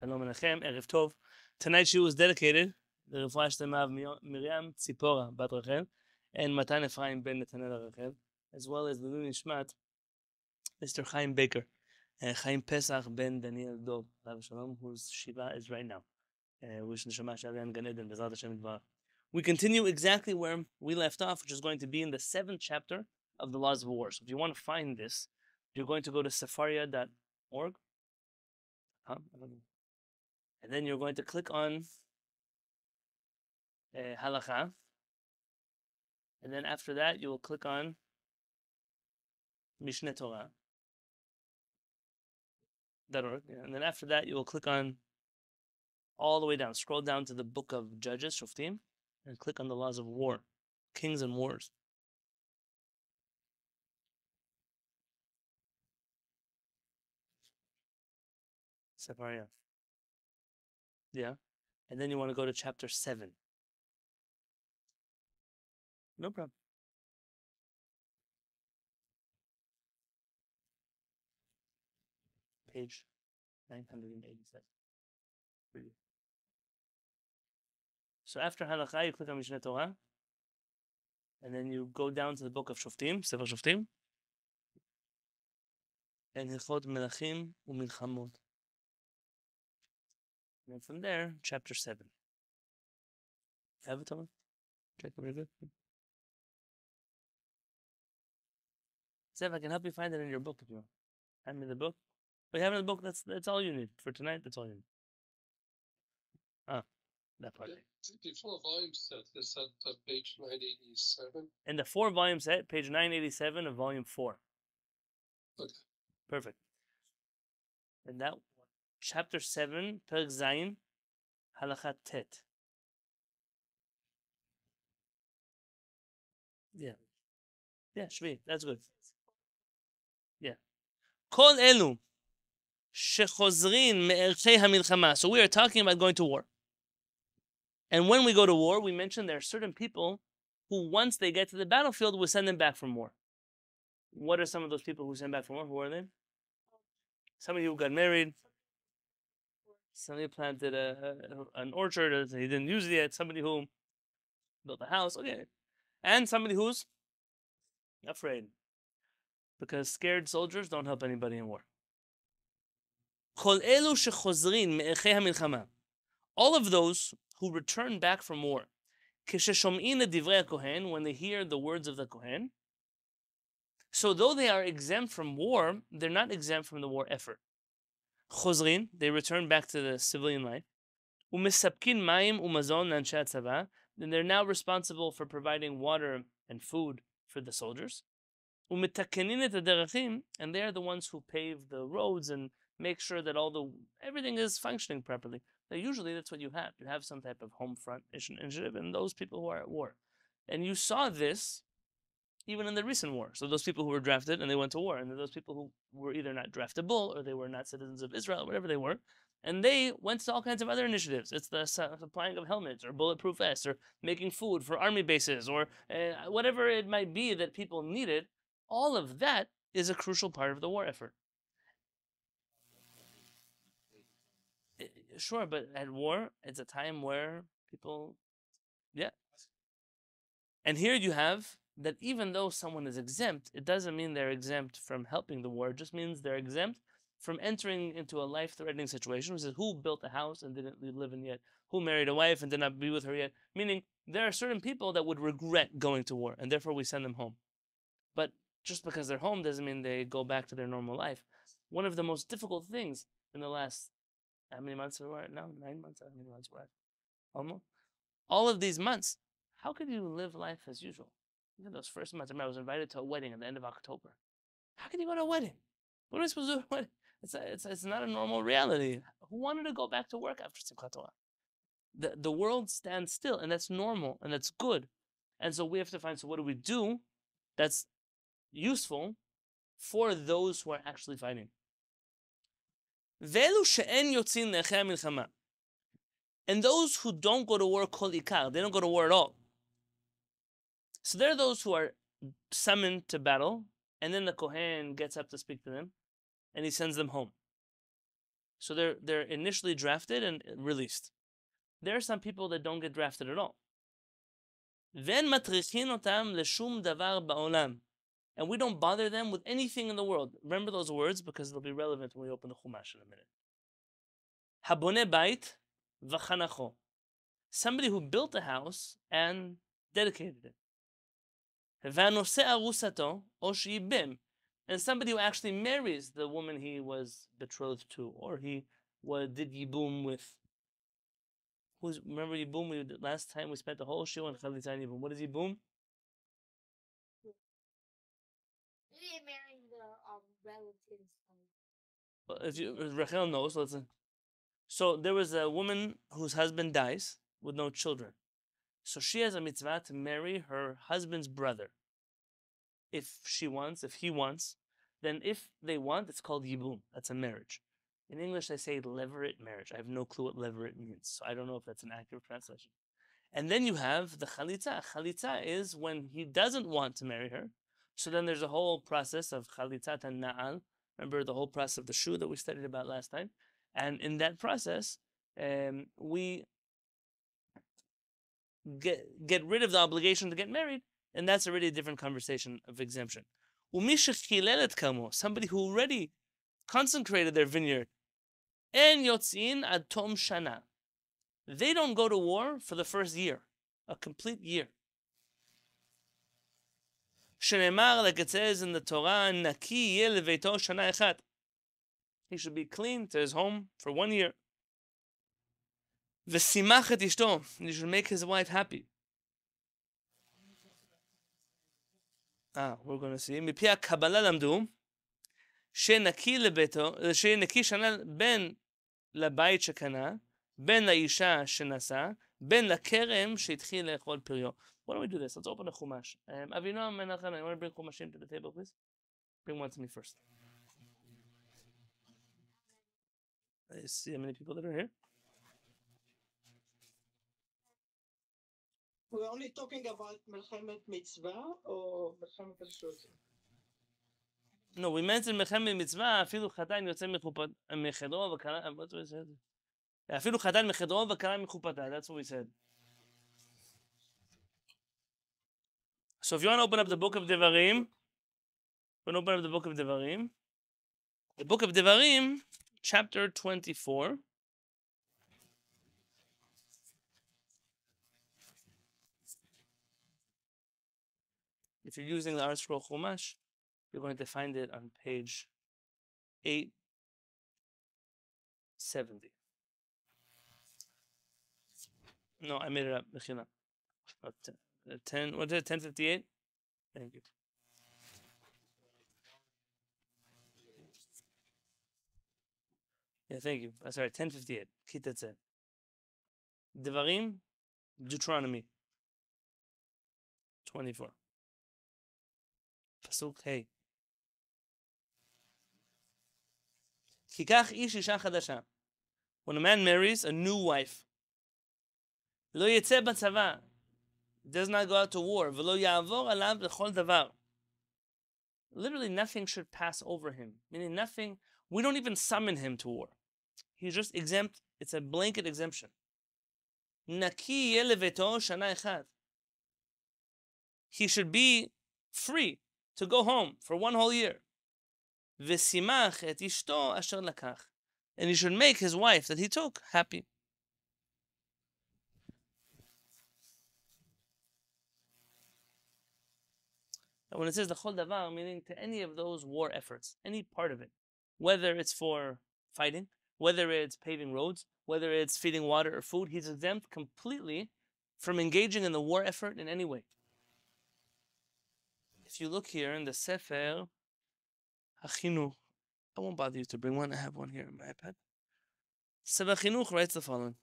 Shalom Alechem, Erev Tov. Tonight's shiur was dedicated to the Refuah Shlema of Miriam Tzipora Bat Rachel and Matan Ephraim ben Netanel Rachel, as well as the Nishmat Mr. Chaim Baker and Chaim Pesach ben Daniel Dov, Rabbi Shalom, whose Shiva is right now. Wish Neshama Shaar and Gan Eden, Bezrat Hashem Yitbarach. We continue exactly where we left off, which is going to be in the 7th chapter of the Laws of War. So if you want to find this, you're going to go to safaria.org. And then you're going to click on Halakha. And then after that, you will click on Mishneh Torah. And then after that, you will click on all the way down. Scroll down to the book of Judges, Shoftim, and click on the Laws of War, Kings and Wars. Safaria. Yeah. And then you want to go to chapter 7. No problem. Page 987. So after Halakha, you click on Mishneh Torah. And then you go down to the book of Shoftim, Sefer Shoftim. And Hilchot Melachim u'Milchamot. And then from there, chapter 7. Have it, Thomas? Check it, very good. Zev, I can help you find it in your book if you want. Hand me the book. But you have it in the book, that's all you need. For tonight, that's all you need. That part. The 4-volume set is at page 987. In the 4-volume set, page 987 of volume 4. Okay. Perfect. And that chapter 7, Perek Zayin, Halakha Tet. Yeah. Yeah, Shvi, that's good. Yeah. Kol elu shechozrin me'erchei hamilchama. So we are talking about going to war. And when we go to war, we mentioned there are certain people who, once they get to the battlefield, we send them back from war. What are some of those people who send back from war? Who are they? Somebody who got married. Somebody planted an orchard that he didn't use it yet. Somebody who built a house. Okay. And somebody who's afraid. Because scared soldiers don't help anybody in war. All of those who return back from war, when they hear the words of the Kohen, so though they are exempt from war, they're not exempt from the war effort. Chozrin, they return back to the civilian life. Then they're now responsible for providing water and food for the soldiers. And they are the ones who pave the roads and make sure that everything is functioning properly. Now, usually that's what you have. You have some type of home front initiative and those people who are at war. And you saw this even in the recent war. So those people who were drafted and they went to war, and those people who were either not draftable or they were not citizens of Israel, whatever they were, and they went to all kinds of other initiatives. It's the supplying of helmets or bulletproof vests or making food for army bases or whatever it might be that people needed. All of that is a crucial part of the war effort. Sure, but at war, it's a time where people, yeah. And here you have that even though someone is exempt, it doesn't mean they're exempt from helping the war. It just means they're exempt from entering into a life-threatening situation. Which is who built a house and didn't live in yet? Who married a wife and did not be with her yet? Meaning there are certain people that would regret going to war, and therefore we send them home. But just because they're home doesn't mean they go back to their normal life. One of the most difficult things in the last, how many months we're at now? 9 months? How many months we're at? Almost. All of these months, how could you live life as usual? Even those first months, I was invited to a wedding at the end of October. How can you go to a wedding? What am I supposed to do at a wedding? It's not a normal reality. Who wanted to go back to work after Simchat Torah? The world stands still, and that's normal, and that's good. And so we have to find, so what do we do that's useful for those who are actually fighting? And those who don't go to war, kol ikar, they don't go to war at all. So there are those who are summoned to battle, and then the Kohen gets up to speak to them, and he sends them home. So they're initially drafted and released. There are some people that don't get drafted at all. ואין מטריחין אותם לשום דבר בעולם. And we don't bother them with anything in the world. Remember those words because they'll be relevant when we open the Chumash in a minute. Habone bait v'chanacho. Somebody who built a house and dedicated it. V'anose arusato o she'ibim. And somebody who actually marries the woman he was betrothed to, or he did yibum with. Remember yibum? Last time we spent the whole shiur on chalitza and yibum. What is yibum? Maybe marrying the relatives. Well, if Rachel knows, listen. So there was a woman whose husband dies with no children. So she has a mitzvah to marry her husband's brother. If he wants, then if they want, it's called yibum. That's a marriage. In English, they say levirate marriage. I have no clue what levirate means, so I don't know if that's an accurate translation. And then you have the chalitza. Chalitza is when he doesn't want to marry her. So then there's a whole process of chalitzat and na'al. Remember the whole process of the shoe that we studied about last time? And in that process, we get rid of the obligation to get married, and that's already a different conversation of exemption. Somebody who already consecrated their vineyard, and yotzin ad tom shana. They don't go to war for the first year, a complete year. Shenemar, like it says in the Torah, naki yeh leveito shana echat. He should be clean to his home for 1 year. V'simach et ishto. He should make his wife happy. We're going to see. מפי הקבלה למדו שנקי שנה בין לבית שקנה, בין לאישה שנשא, בין לכרם שהתחיל לאכול פריו. Why don't we do this? Let's open a chumash. Avinu Menachem, I want to bring chumashim to the table, please. Bring one to me first. I see how many people that are here. We're only talking about Melchemet Mitzvah or Melchemet Reshut? No, we mentioned Melchemet Mitzvah, אפילו חתן יוצא מחדרו וקרא, what we said? אפילו חתן מחדרו וקרא מחופתה, that's what we said. So if you want to open up the book of Devarim, the book of Devarim, chapter 24. If you're using the Art Scroll Chumash, you're going to find it on page 870. No, I made it up. 10, what is it? 1058? Thank you. Yeah, thank you. Sorry, 1058. Kitetze. Devarim, Deuteronomy 24. Pasuk Hey. Kikach ish isha chadasha. When a man marries a new wife, lo yetze batzava, does not go out to war, v'lo ya'avor alav l'chol davar. Literally nothing should pass over him. Meaning nothing, we don't even summon him to war. He's just exempt. It's a blanket exemption. Naki yeh leveto shana echad. He should be free to go home for 1 whole year. V'simach et ishto asher lakach. And he should make his wife that he took happy. And when it says the chol davar, meaning to any of those war efforts, any part of it, whether it's for fighting, whether it's paving roads, whether it's feeding water or food, he's exempt completely from engaging in the war effort in any way. If you look here in the Sefer HaChinuch, I won't bother you to bring one. I have one here on my iPad. Sefer HaChinuch writes the following.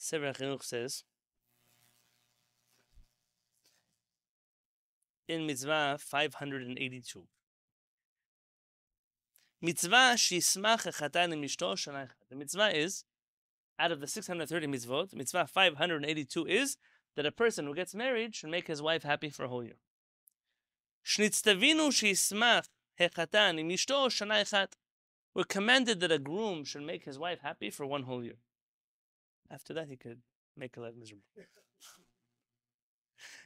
Sefer HaChinuch says in Mitzvah 582. Mitzvah shismach echatan imishto shana echad. The mitzvah is, out of the 630 mitzvot, mitzvah 582 is that a person who gets married should make his wife happy for a whole year. Shnitztavinu shismach echatan imishto shana echad. We're commanded that a groom should make his wife happy for one whole year. After that, he could make her life miserable.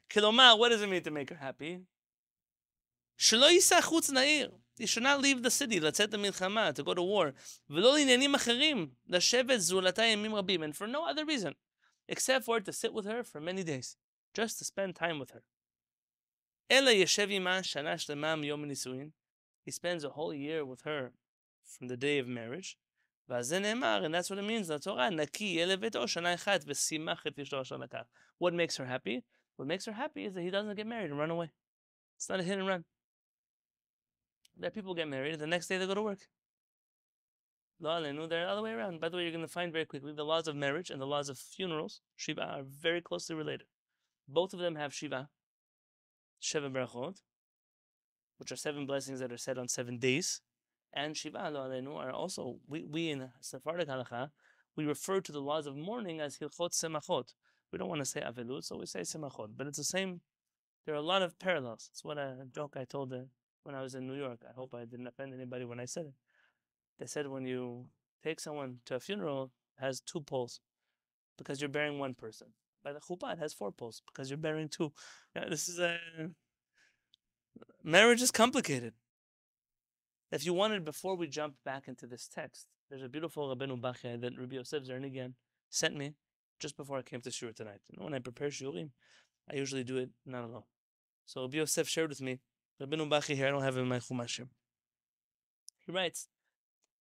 Kilomar, what does it mean to make her happy? Shelo yisach chutz na'ir. He should not leave the city, לצאת למלחמה, to go to war. ולא לעניינים אחרים, לשבת זולתה ימים רבים, and for no other reason, except for to sit with her for many days, just to spend time with her. אלא ישב עמה שנה שלמה מיום הנישואין. He spends a whole year with her from the day of marriage. ואז זה נאמר, and that's what it means, לתורה, נקי יהיה לביתו שנה אחת ושימח את אשתו שנה כך. What makes her happy? What makes her happy is that he doesn't get married and run away. It's not a hit and run. That people get married, and the next day they go to work. They're the other way around. By the way, you're going to find very quickly the laws of marriage and the laws of funerals, Shiva, are very closely related. Both of them have Shiva, Sheva Berachot, which are 7 blessings that are said on 7 days. And Shiva, are also, we in Sephardic Halacha, we refer to the laws of mourning as Hilchot Semachot. We don't want to say Avelut, so we say Semachot. But it's the same. There are a lot of parallels. It's what a joke I told when I was in New York. I hope I didn't offend anybody when I said it. They said when you take someone to a funeral, it has 2 poles because you're burying one person. By the chuppah, it has 4 poles because you're burying 2. Yeah, this is marriage is complicated. If you wanted, before we jump back into this text, there's a beautiful Rabbenu Bachya that Rabbi Yosef Zernigan sent me just before I came to Shiur tonight. When I prepare Shiurim, I usually do it not alone. So Rabbi Yosef shared with me, Rabbenu Bachya here, I don't have it in my chumashim. He writes,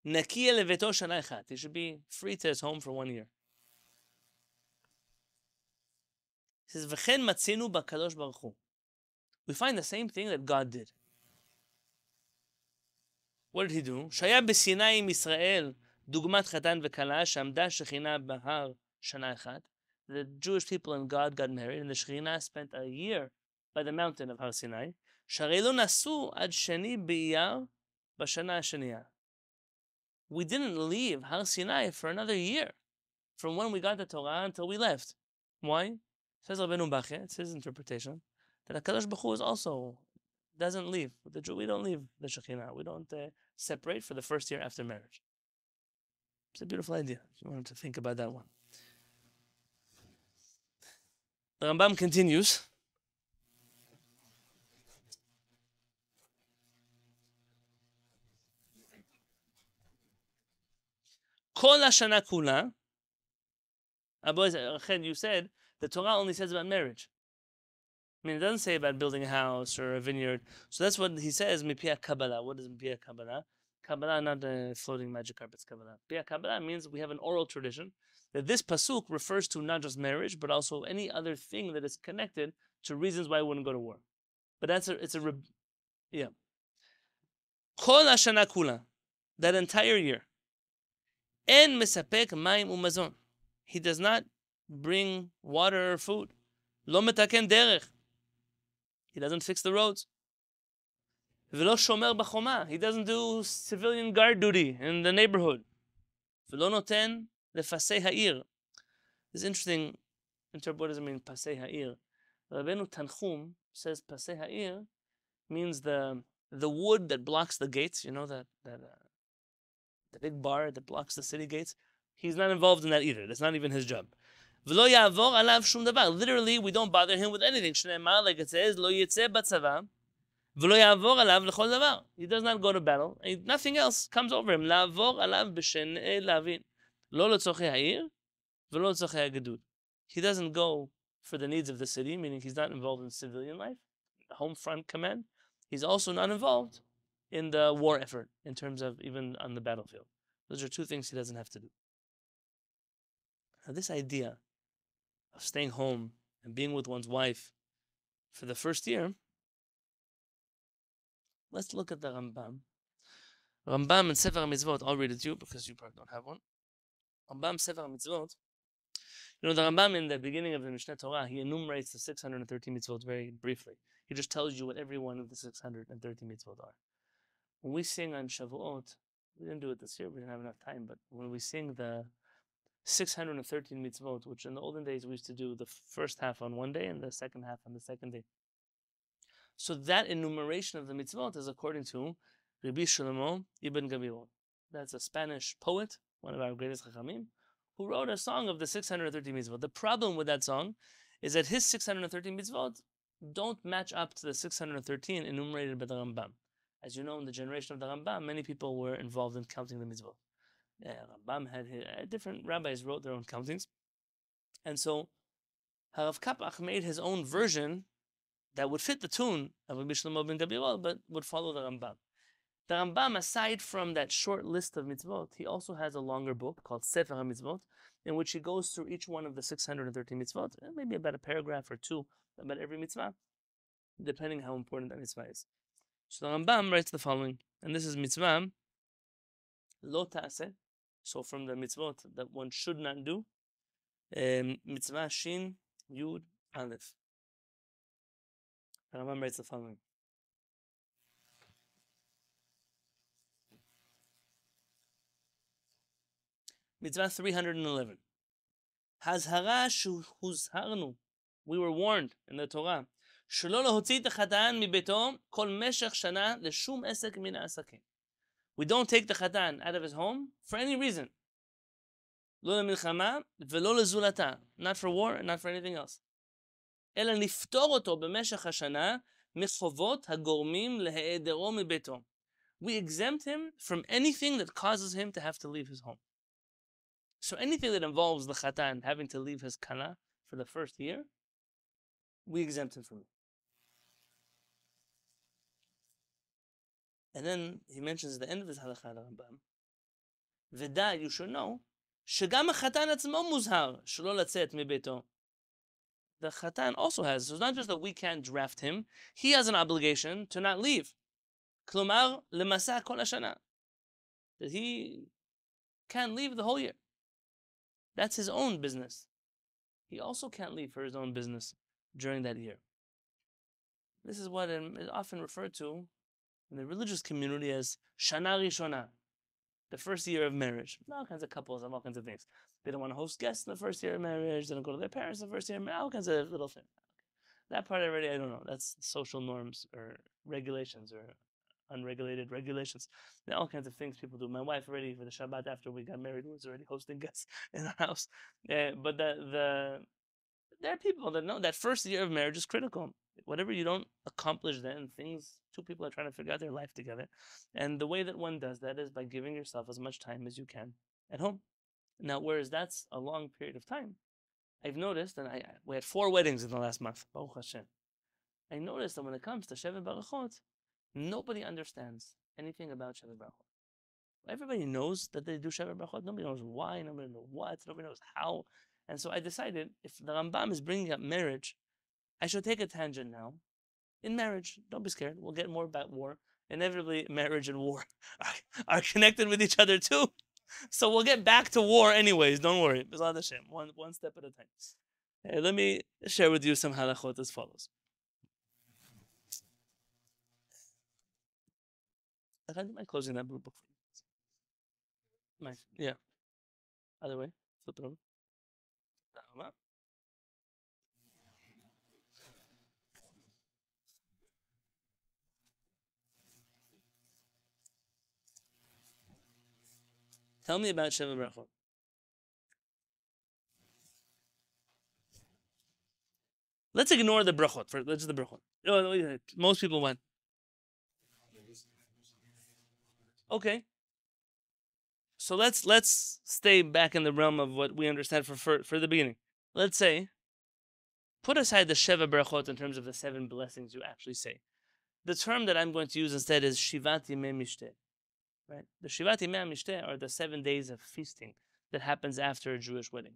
Nakiya leveto shana echat. He should be free to his home for 1 year. He says, V'chen matzinu b'kadosh baruch hu. We find the same thing that God did. What did he do? Shaya b'Sinai im Yisrael dugmat chatan v'kala shamda shechina b'har shana echat. The Jewish people and God got married, and the Shekhinah spent a year by the mountain of Har Sinai. Sharei lo nasu ad sheni b'iyar b'shana hashaniya. We didn't leave Har Sinai for another year from when we got the Torah until we left. Why? Says Rabbenu Bachya, it's his interpretation, that HaKadosh Baruch Hu is also doesn't leave. The Jew, we don't leave the Shekhinah. We don't separate for the first year after marriage. It's a beautiful idea, if you wanted to think about that one. The Rambam continues. Kol hashana kula. You said the Torah only says about marriage. I mean, it doesn't say about building a house or a vineyard. So that's what he says, Mipia Kabbalah. What is Mipia Kabbalah? Kabbalah, not floating magic carpets Kabbalah. Mipia Kabbalah means we have an oral tradition that this pasuk refers to not just marriage, but also any other thing that is connected to reasons why I wouldn't go to war. But yeah. Kol hashana kula, that entire year. En mesapek mayim umazon. He does not bring water or food. Lo metaken derech. He doesn't fix the roads. V'lo shomer b'choma. He doesn't do civilian guard duty in the neighborhood. V'lo noten lefasei ha'ir. It's interesting. What does it mean, pasei ha'ir? Rabbenu Tanchum says pasei ha'ir means the wood that blocks the gates. You know that the big bar that blocks the city gates. He's not involved in that either. That's not even his job. V'lo ya'avor alav shum davar. Literally, we don't bother him with anything. Shneimar, like it says, lo yitzeh batzava, v'lo ya'avor alav l'chol davar. He does not go to battle. Nothing else comes over him. La'avor alav b'shenei lavin. Lo l'tzochei ha'ir, v'lo l'tzochei ha'gedud. He doesn't go for the needs of the city, meaning he's not involved in civilian life, home front command. He's also not involved in the war effort, in terms of even on the battlefield. Those are 2 things he doesn't have to do. Now, this idea of staying home and being with one's wife for the first year, let's look at the Rambam. Rambam in Sefer HaMitzvot, I'll read it to you because you probably don't have one. Rambam Sefer HaMitzvot. You know, the Rambam in the beginning of the Mishneh Torah, he enumerates the 613 mitzvot very briefly. He just tells you what every one of the 630 mitzvot are. When we sing on Shavuot, we didn't do it this year, we didn't have enough time, but when we sing the 613 mitzvot, which in the olden days we used to do the first half on one day and the second half on the second day. So that enumeration of the mitzvot is according to Rabbi Shlomo ibn Gabirol. That's a Spanish poet, one of our greatest Chachamim, who wrote a song of the 630 mitzvot. The problem with that song is that his 613 mitzvot don't match up to the 613 enumerated by the Rambam. As you know, in the generation of the Rambam, many people were involved in counting the mitzvot. Rambam had different rabbis wrote their own countings. And so Harav Kapach made his own version that would fit the tune of Rabbi Shlomo ben Gabirol, but would follow the Rambam. The Rambam, aside from that short list of mitzvot, he also has a longer book called Sefer HaMitzvot, in which he goes through each one of the 613 mitzvot, maybe about a paragraph or two about every mitzvah, depending how important that mitzvah is. So the Rambam writes the following, and this is mitzvah lo ta'aseh, so from the mitzvot that one should not do, mitzvah shin yud aleph. The Rambam writes the following. Mitzvah 311. Hazhara huzharnu. We were warned in the Torah. Shelo lahotzi et hatan mibeto kol meshech shana leshum esek min ha'asakim. We don't take the chatan out of his home for any reason. Lo lemilchama velo lezulata. Not for war and not for anything else. אלא לפטור אותו במשך השנה מחובות הגורמים להיעדרו מביתו. We exempt him from anything that causes him to have to leave his home. So anything that involves the chatan having to leave his kala for the first year, we exempt him from it. And then he mentions at the end of his halakha Rambam, ודאי, you should know, שגם החתן עצמו מוזהר שלא לצאת מביתו. The chatan also has, so it's not just that we can't draft him, he has an obligation to not leave. כלומר, למסע כל השנה. That he can't leave the whole year. That's his own business. He also can't leave for his own business during that year. This is what is often referred to in the religious community as Shana Rishona, the first year of marriage. All kinds of couples have all kinds of things. They don't want to host guests in the first year of marriage. They don't go to their parents in the first year of marriage. All kinds of little things. That part already, I don't know. That's social norms or regulations or unregulated regulations. There are all kinds of things people do. My wife already, for the Shabbat after we got married, was already hosting guests in our house. But there are people that know that first year of marriage is critical. Whatever you don't accomplish then, two people are trying to figure out their life together. And the way that one does that is by giving yourself as much time as you can at home. Now, whereas that's a long period of time, I've noticed, and we had 4 weddings in the last month, Baruch Hashem. I noticed that when it comes to Shevet Barachot, nobody understands anything about Shevet Barachot. Everybody knows that they do Shevet Barachot. Nobody knows why, nobody knows what, nobody knows how. And so I decided, if the Rambam is bringing up marriage, I should take a tangent now. In marriage, don't be scared. We'll get more about war. Inevitably, marriage and war are connected with each other too. So we'll get back to war anyways. Don't worry. B'ezrat Hashem, one step at a time. Let me share with you some halachot as follows. Am I closing that book? Yeah. Other way. Flip it over. Tell me about Shevet Barachot. Let's ignore the brachot. Let's do the brachot. Most people went. Okay. So let's stay back in the realm of what we understand for the beginning. Let's say, put aside the Sheva Barachot in terms of the 7 blessings you actually say. The term that I'm going to use instead is Shiviti me mishteh. Right? The Shivati me mishteh are the 7 days of feasting that happens after a Jewish wedding.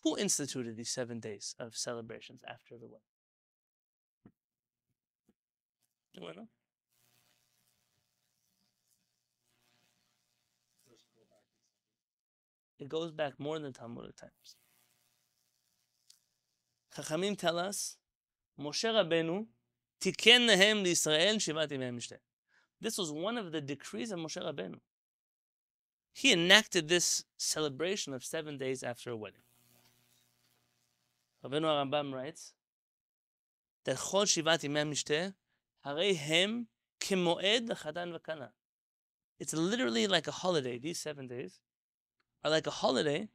Who instituted these 7 days of celebrations after the wedding? Anyone know? It goes back more than Talmudic times. Chachamim tell us, Moshe Rabbenu tiken lehem l'Yisrael shivat yemei mishteh. This was one of the decrees of Moshe Rabbenu. He enacted this celebration of 7 days after a wedding. Rabbenu HaRambam writes that Chol Shivat Yemei Mishteh Harei Hem Kemoed L'Chatan V'Kala. It's literally like a holiday. These 7 days are like a holiday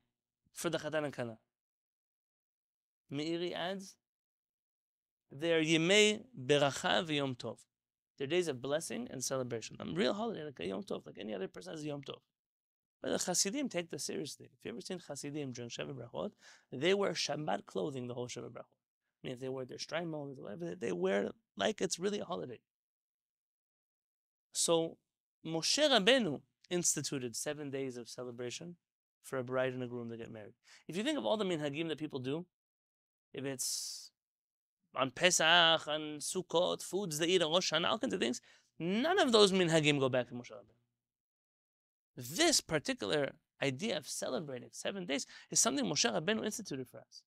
for the Chatan and Kala. Meiri adds, they are Yemei Beracha V'Yom Tov. They're days of blessing and celebration. A real holiday, like a Yom Tov, like any other person has a Yom Tov. But the Hasidim take this seriously. If you ever seen Hasidim during Sheva Brachot, they wear Shabbat clothing the whole Sheva Brachot. I mean, if they wear their shtreimel, whatever, they wear it like it's really a holiday. So Moshe Rabbeinu instituted 7 days of celebration for a bride and a groom to get married. If you think of all the minhagim that people do, if it's on Pesach, on Sukkot, foods they eat on Rosh Hashanah, all kinds of things, none of those minhagim go back to Moshe Rabbeinu. This particular idea of celebrating 7 days is something Moshe Rabbeinu instituted for us.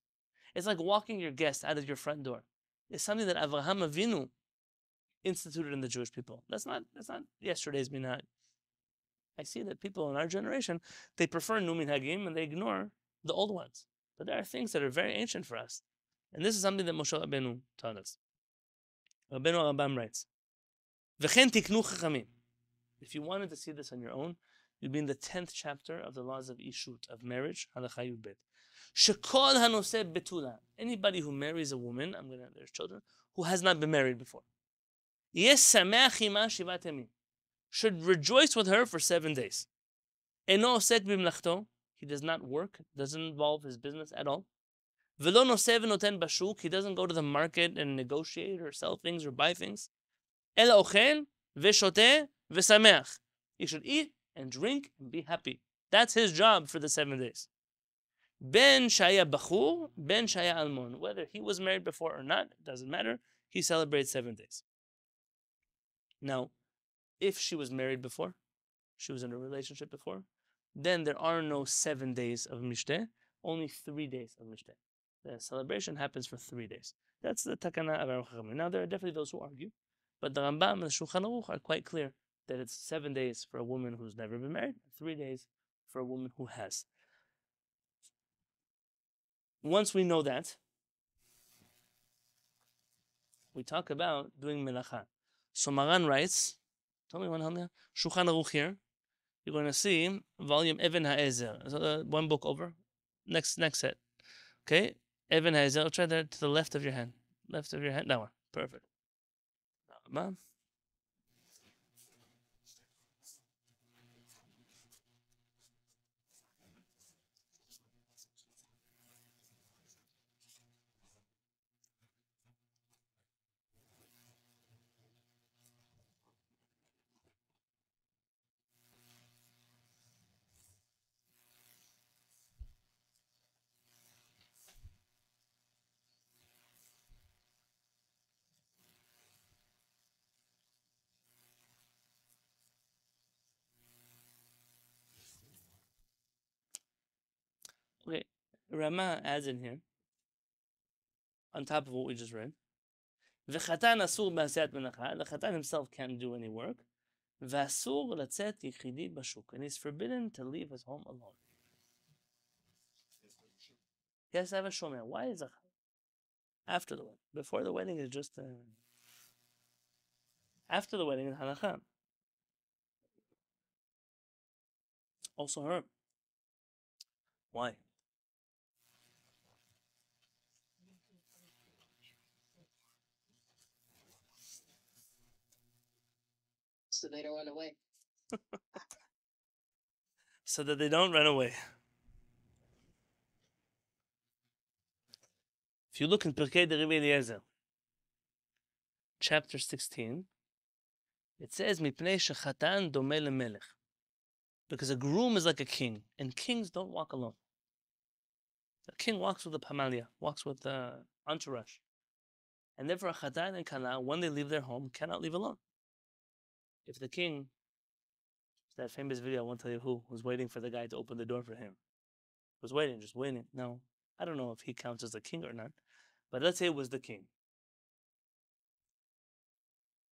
It's like walking your guest out of your front door. It's something that Avraham Avinu instituted in the Jewish people. That's not yesterday's minhag. I see that people in our generation, they prefer new minhagim and they ignore the old ones. But there are things that are very ancient for us. And this is something that Moshe Rabbeinu taught us. Rabbenu HaRambam writes, V'chen tiknu chachamim. If you wanted to see this on your own, you'd be in the 10th chapter of the laws of Ishut, of marriage, Halacha Yud Bet. Shekol hanoseh betula. Anybody who marries a woman, there's children, who has not been married before. Yes sameach ima shivat yamim. Should rejoice with her for 7 days. Eno osek b'mlachto. He does not work, doesn't involve his business at all. V'lo noseh v'noten bashuk. He doesn't go to the market and negotiate or sell things or buy things. Ela ochel v'shoteh v'sameach. He should eat and drink and be happy. That's his job for the 7 days. Ben shaya bachur, ben shaya almon. Whether he was married before or not, it doesn't matter. He celebrates 7 days. Now, if she was married before, she was in a relationship before, then there are no 7 days of mishteh, only 3 days of mishteh. The celebration happens for 3 days. That's the takana of our Chachamim. Now, there are definitely those who argue, but the Rambam and the Shulchan Aruch are quite clear that it's 7 days for a woman who's never been married, 3 days for a woman who has. Once we know that, we talk about doing melacha. So Maran writes, tell me one, Shulchan Aruch here. You're going to see volume Even HaEzer. So, one book over. Next set. Okay? Even HaEzer. Try that to the left of your hand. Left of your hand. That one. Perfect. Rambam. Okay, Rama adds in here, on top of what we just read, V'chatan asur b'asiyat melacha. The chatan himself can't do any work. V'asur latzet yichidi bashuk. And he's forbidden to leave his home alone. He has to have a shomer. Why is it after the wedding? Before the wedding is just after the wedding is halacha. Also her. Why? So they don't run away. So that they don't run away. If you look in Pirkei de Rabbi Eliezer, chapter 16, it says, Mipnei shechatan domeh lemelech. Because a groom is like a king, and kings don't walk alone. A king walks with a pamalia, walks with the entourage. And therefore, a chatan and kala, when they leave their home, cannot leave alone. If the king, that famous video, I won't tell you who, was waiting for the guy to open the door for him. Was waiting, just waiting. No, I don't know if he counts as a king or not. But let's say it was the king.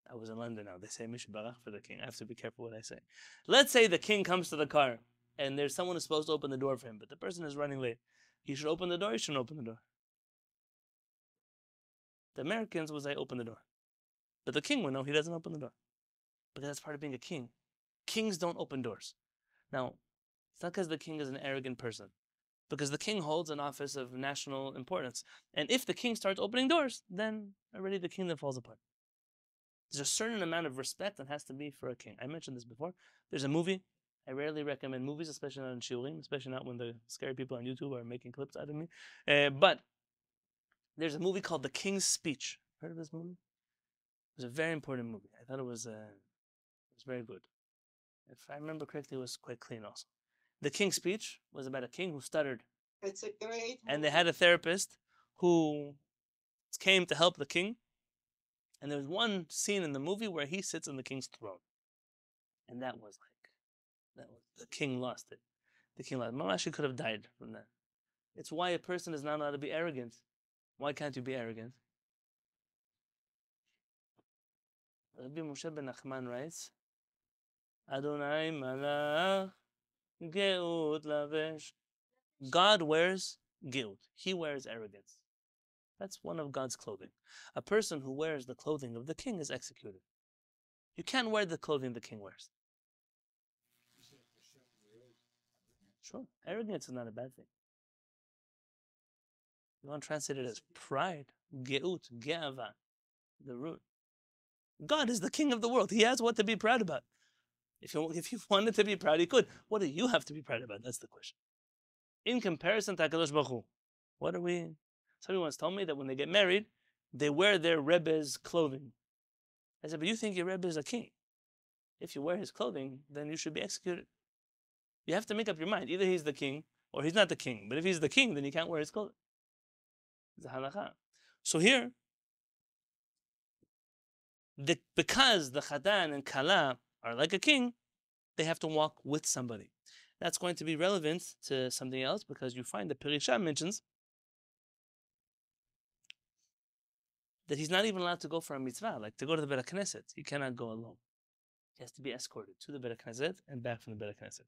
I was in London now. They say Mishbarach for the king. I have to be careful what I say. Let's say the king comes to the car and there's someone who's supposed to open the door for him, but the person is running late. He should open the door, he shouldn't open the door. The Americans would say open the door. But the king would know he doesn't open the door. Because that's part of being a king. Kings don't open doors. Now, it's not because the king is an arrogant person. Because the king holds an office of national importance. And if the king starts opening doors, then already the kingdom falls apart. There's a certain amount of respect that has to be for a king. I mentioned this before. There's a movie. I rarely recommend movies, especially not in Shiurim, especially not when the scary people on YouTube are making clips out of me. But there's a movie called The King's Speech. Heard of this movie? It was a very important movie. I thought it was very good. If I remember correctly, it was quite clean also. The King's Speech was about a king who stuttered. It's a great And they had a therapist who came to help the king. And there was one scene in the movie where he sits on the king's throne. And that was the king lost it. The king lost it. Mamashi could have died from that. It's why a person is not allowed to be arrogant. Why can't you be arrogant? Rabbi Moshe ben Nachman writes, Adonai malach geut lavesh. God wears geut. He wears arrogance. That's one of God's clothing. A person who wears the clothing of the king is executed. You can't wear the clothing the king wears. Sure, arrogance is not a bad thing. You want to translate it as pride, geut, ge'ava, the root. God is the king of the world. He has what to be proud about. If you wanted to be proud, he could. What do you have to be proud about? That's the question. In comparison to HaKadosh Baruch Hu, what are we? Somebody once told me that when they get married, they wear their Rebbe's clothing. I said, but you think your Rebbe is a king. If you wear his clothing, then you should be executed. You have to make up your mind. Either he's the king or he's not the king. But if he's the king, then he can't wear his clothing. It's a halakha. So here, because the Chatan and Kala are like a king, they have to walk with somebody. That's going to be relevant to something else because you find that Perisha mentions that he's not even allowed to go for a mitzvah, like to go to the Beit HaKnesset. He cannot go alone. He has to be escorted to the Beit HaKnesset and back from the Beit HaKnesset.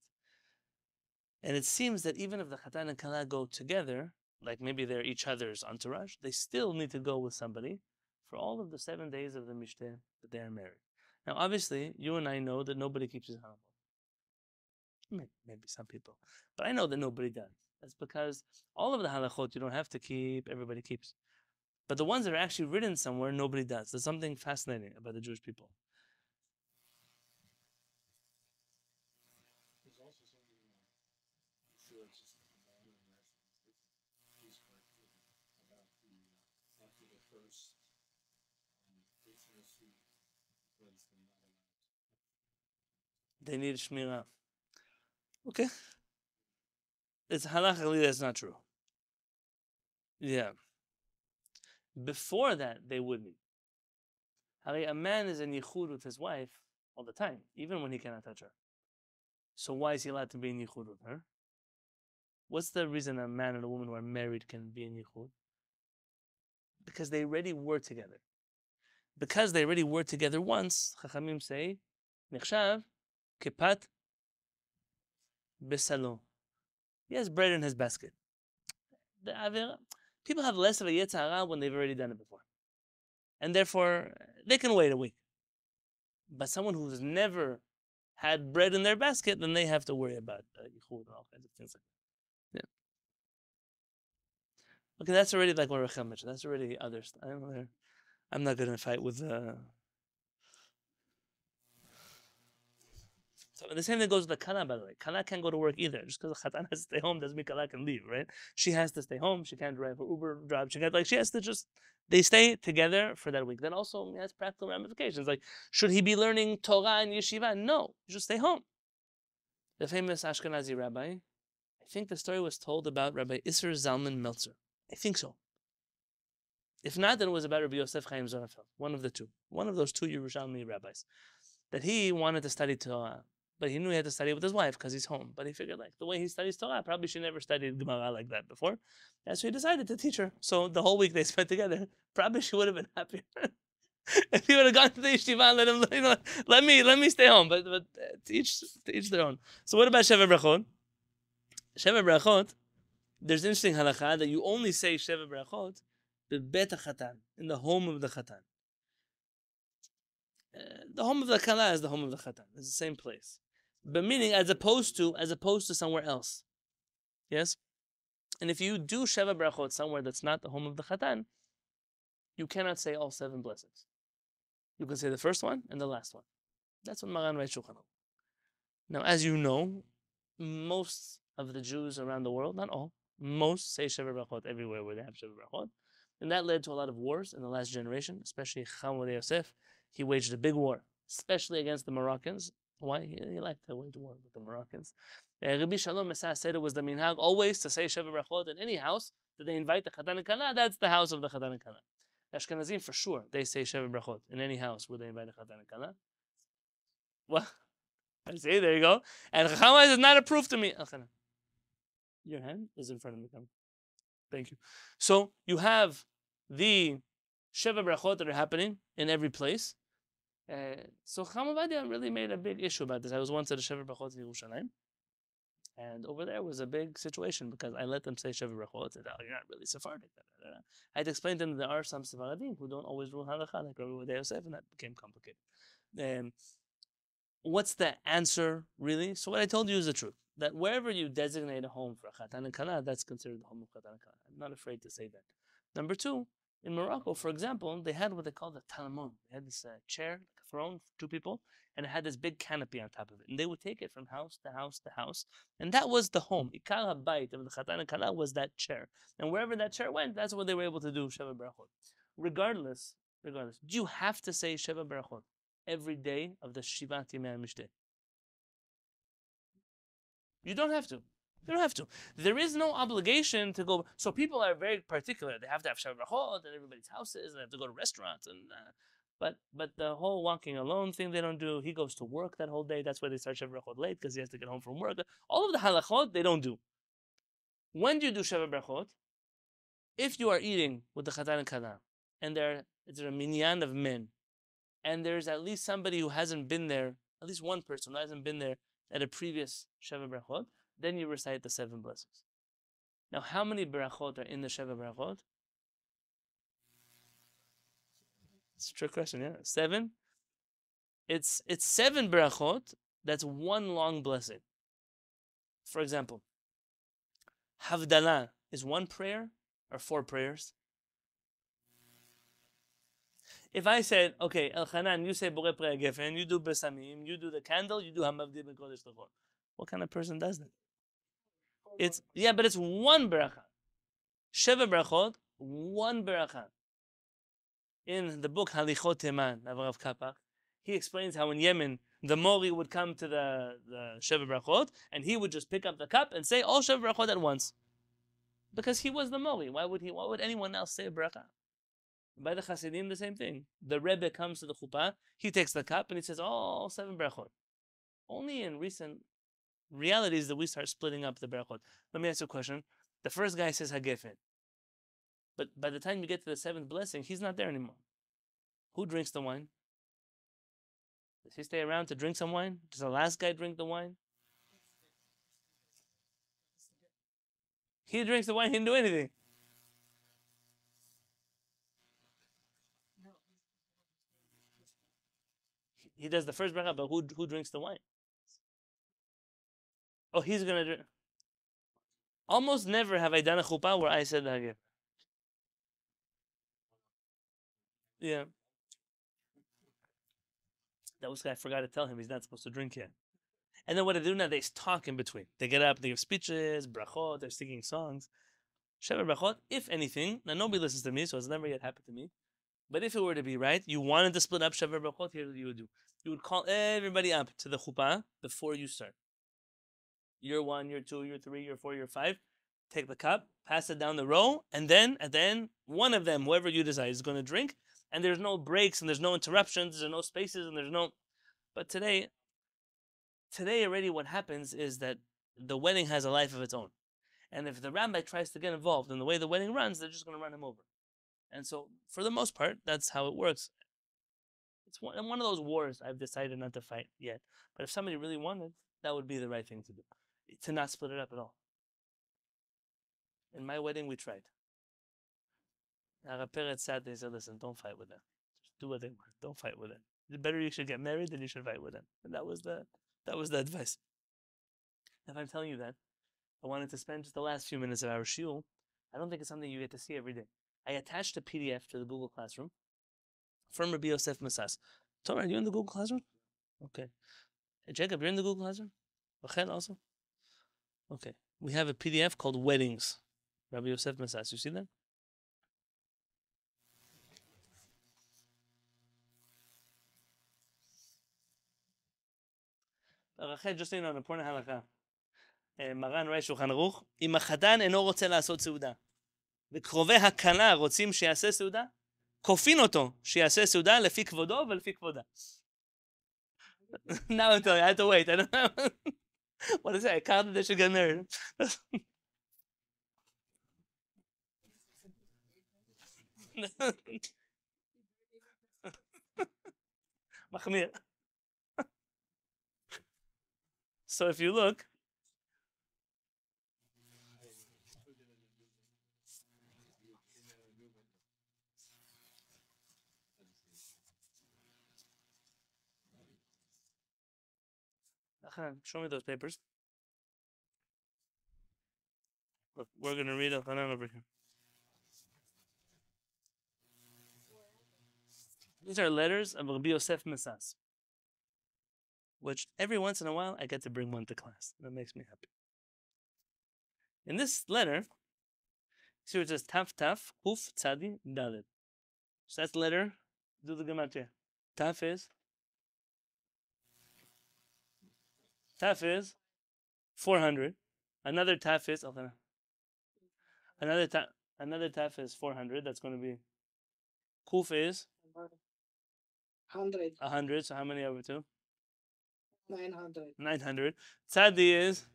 And it seems that even if the Chatan and Kala go together, like maybe they're each other's entourage, they still need to go with somebody for all of the 7 days of the Mishteh that they are married. Now, obviously, you and I know that nobody keeps his HaRambam. Maybe some people. But I know that nobody does. That's because all of the halachot you don't have to keep, everybody keeps. But the ones that are actually written somewhere, nobody does. There's something fascinating about the Jewish people. There's also something sure it's just about after the first intimacy was not allowed. They need shmirah. Okay. It's halachically that's not true. Yeah. Before that, they would need. A man is in yichud with his wife all the time, even when he cannot touch her. So why is he allowed to be in yichud with her? What's the reason a man and a woman who are married can be in yichud? Because they already were together. Because they already were together once, Chachamim say, Nechshav kepat besalo. He has bread in his basket. People have less of a yetzer hara when they've already done it before. And therefore, they can wait a week. But someone who's never had bread in their basket, then they have to worry about yichud and all kinds of things like that. Yeah. Okay, that's already like what Rachel mentioned. That's already other stuff. I'm not going to fight with... So the same thing goes with the Kala, by the way. Kala can't go to work either. Just because the Chatan has to stay home doesn't mean Kala can leave, right? She has to stay home. She can't drive her Uber job. She has to just, they stay together for that week. That also has practical ramifications. Like, should he be learning Torah and Yeshiva? No, he should stay home. The famous Ashkenazi rabbi, I think the story was told about Rabbi Isser Zalman Meltzer. I think so. If not, then it was about Rabbi Yosef Chaim Zornfeld. One of the two. One of those two Yerushalmi rabbis. That he wanted to study Torah. but he knew he had to study with his wife because he's home. But he figured, like, the way he studies Torah, probably she never studied Gemara like that before. And so he decided to teach her. So the whole week they spent together, probably she would have been happier. If he would have gone to the yeshiva and let him, let me stay home. But to each their own. So what about Sheva Brachot? Sheva Brachot, there's an interesting halakha that you only say Sheva Brachot bebet hachatan, in the home of the chatan. The home of the kala is the home of the chatan. It's the same place, but meaning as opposed to somewhere else. Yes, and if you do Sheva Brachot somewhere that's not the home of the chatan, you cannot say all 7 blessings. You can say the first one and the last one. That's what Maran writes Shulchan Aruch. Now, as you know, most of the Jews around the world, not all, most say Sheva Brachot everywhere where they have Sheva Brachot. And that led to a lot of wars in the last generation, especially Chaim Yosef. He waged a big war, especially against the Moroccans. Why? He liked to wage war with the Moroccans. Rabbi Shalom Messah said it was the minhag always to say Sheva Brachot in any house that they invite the Chatan and Kala. That's the house of the Chatan and Kala. Ashkenazim, for sure, they say Sheva Brachot in any house where they invite the Chatan and Kala. Well, I see, there you go. And Chacham is not approved to me. Your hand is in front of me. Thank you. So you have the Sheva Brachot that are happening in every place. So Chaim Ovadia really made a big issue about this. I was once at a Sheva Brachot in Yerushalayim, and over there was a big situation because I let them say Sheva Brachot. Said, "Oh, you're not really Sephardic." I had to explain to them that there are some Sephardim who don't always rule halakha, like Rabbi Yosef, and that became complicated. What's the answer, really? So what I told you is the truth. That wherever you designate a home for a Chatan and Kala, that's considered the home of Chatan and Kala. I'm not afraid to say that. Number 2, in Morocco, for example, they had what they call the Talmud. They had this chair, like a throne for 2 people, and it had this big canopy on top of it. And they would take it from house to house to house. And that was the home. Ikar HaBayit of the Chatan and Kala was that chair. And wherever that chair went, that's what they were able to do, Sheva Brachot. Regardless, do you have to say Sheva Brachot every day of the Shiviti Mishteh? You don't have to. You don't have to. There is no obligation to go. So people are very particular. They have to have Sheva Brachot at everybody's houses, and they have to go to restaurants. But the whole walking alone thing they don't do. He goes to work that whole day. That's why they start Sheva Brachot late, because he has to get home from work. All of the halachot they don't do. When do you do Sheva Brachot? If you are eating with the Chatan and Kala, and it's a minyan of men, and there's at least somebody who hasn't been there, at least one person who hasn't been there at a previous Sheva Brachot, then you recite the 7 blessings. Now, how many brachot are in the Sheva Brachot? It's a trick question, yeah? 7? It's 7 brachot, that's 1 long blessing. For example, Havdalah is 1 prayer or 4 prayers? If I said, okay, Elchanan, you say Borei Prei Gefen, you do Besamim, you do the candle, you do Hamavdi Ben Kodesh L'Chol. What kind of person does that? But it's 1 bracha. Sheva Brachot, 1 bracha. In the book Halichot Teman of Rav Kapach, he explains how in Yemen, the Mori would come to the Sheva Brachot, and he would just pick up the cup and say all Sheva Brachot at once. Because he was the Mori. Why would anyone else say a bracha? By the Hasidim, the same thing. The Rebbe comes to the chuppah, he takes the cup, and he says, all 7 brachot. Only in recent realities that we start splitting up the brachot. Let me ask you a question. The first guy says Hagefen. But by the time you get to the 7th blessing, he's not there anymore. Who drinks the wine? Does he stay around to drink some wine? Does the last guy drink the wine? He drinks the wine, he didn't do anything. He does the first bracha, but who drinks the wine? Oh, he's going to drink. Almost never have I done a chuppah where I said the Hagef. Yeah. That was I forgot to tell him he's not supposed to drink yet. And then what they do now, they talk in between. They get up, they give speeches, brachot, they're singing songs. Sheva brachot, if anything, now nobody listens to me, so it's never yet happened to me. But if it were to be right, you wanted to split up Sheva brachot, here's what you would do. You would call everybody up to the chuppah before you start. Year 1, year 2, year 3, year 4, year 5. Take the cup, pass it down the row, and then at the end, one of them, whoever you decide, is going to drink. And there's no breaks, and there's no interruptions, there's no spaces, and there's no... But today, today already what happens is that the wedding has a life of its own. And if the rabbi tries to get involved in the way the wedding runs, they're just going to run him over. And so, for the most part, that's how it works. It's one of those wars I've decided not to fight yet. But if somebody really wanted, that would be the right thing to do. To not split it up at all. In my wedding, we tried. Our parents sat there and said, listen, don't fight with them. Just do what they want. Don't fight with them. The better you should get married than you should fight with them. And that was the advice. If I'm telling you that, I wanted to spend just the last few minutes of our shiur. I don't think it's something you get to see every day. I attached a PDF to the Google Classroom from Rabbi Yosef Masas. Tomer, are you in the Google Classroom? Okay. Hey, Jacob, you're in the Google Classroom? Rachel also? Okay. We have a PDF called Weddings. Rabbi Yosef Masas. You see that? Rachel, just so you know, an important halakha. מרן רואה שולחן ערוך, אם החתן אינו רוצה לעשות סעודה, וקרובי הכלה רוצים שיעשה סעודה, כופין אותו שיעשה סעודה לפי כבודו ולפי כבודה. Now I'm telling you, I had to wait. I don't know. What is it? I counted they should get married. מחמיר. So if you look, show me those papers. Look, we're going to read Al-Hanan over here. These are letters of Rabbi Yosef Masas, which every once in a while I get to bring one to class. That makes me happy. In this letter, see where it says Taf Taf, Kuf Tzadi Dalet. So that's the letter, do the gematria. Taf is 400. Another taf is another taf is 400. That's going to be kuf is 100. So how many over two? 900. Tzadi is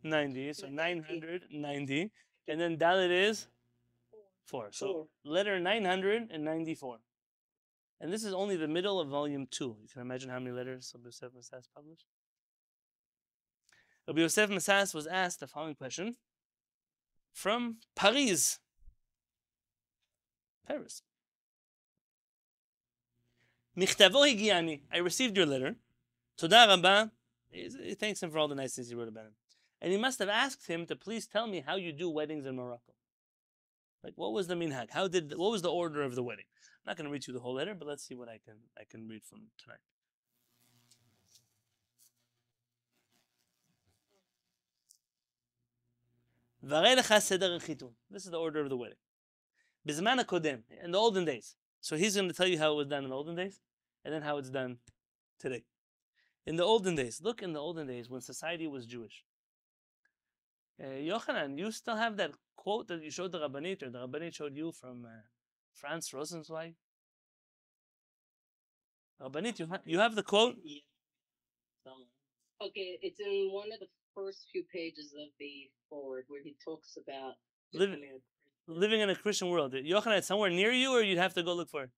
90. So 990. And then dalet is 4. So letter 994. And this is only the middle of volume 2. You can imagine how many letters Rabbi Yosef Masas published. Rabbi Yosef Masas was asked the following question from Paris. Michtavo higiani. I received your letter. Toda rabba. He thanks him for all the nice things he wrote about him. And he must have asked him to please tell me how you do weddings in Morocco. Like, what was the minhag? What was the order of the wedding? I'm not going to read you the whole letter, but let's see what I can read from tonight. This is the order of the wedding. Bizman kodem, in the olden days. So he's going to tell you how it was done in the olden days, and then how it's done today. In the olden days, look in the olden days when society was Jewish. Yochanan, you still have that quote that you showed the Rabbanit, or the Rabbanit showed you from Franz Rosenzweig? Rabbanit, you have the quote? Yeah. Okay, it's in one of the first few pages of the forward where he talks about living in a Christian world. Yochanan, it's somewhere near you, or you'd have to go look for it?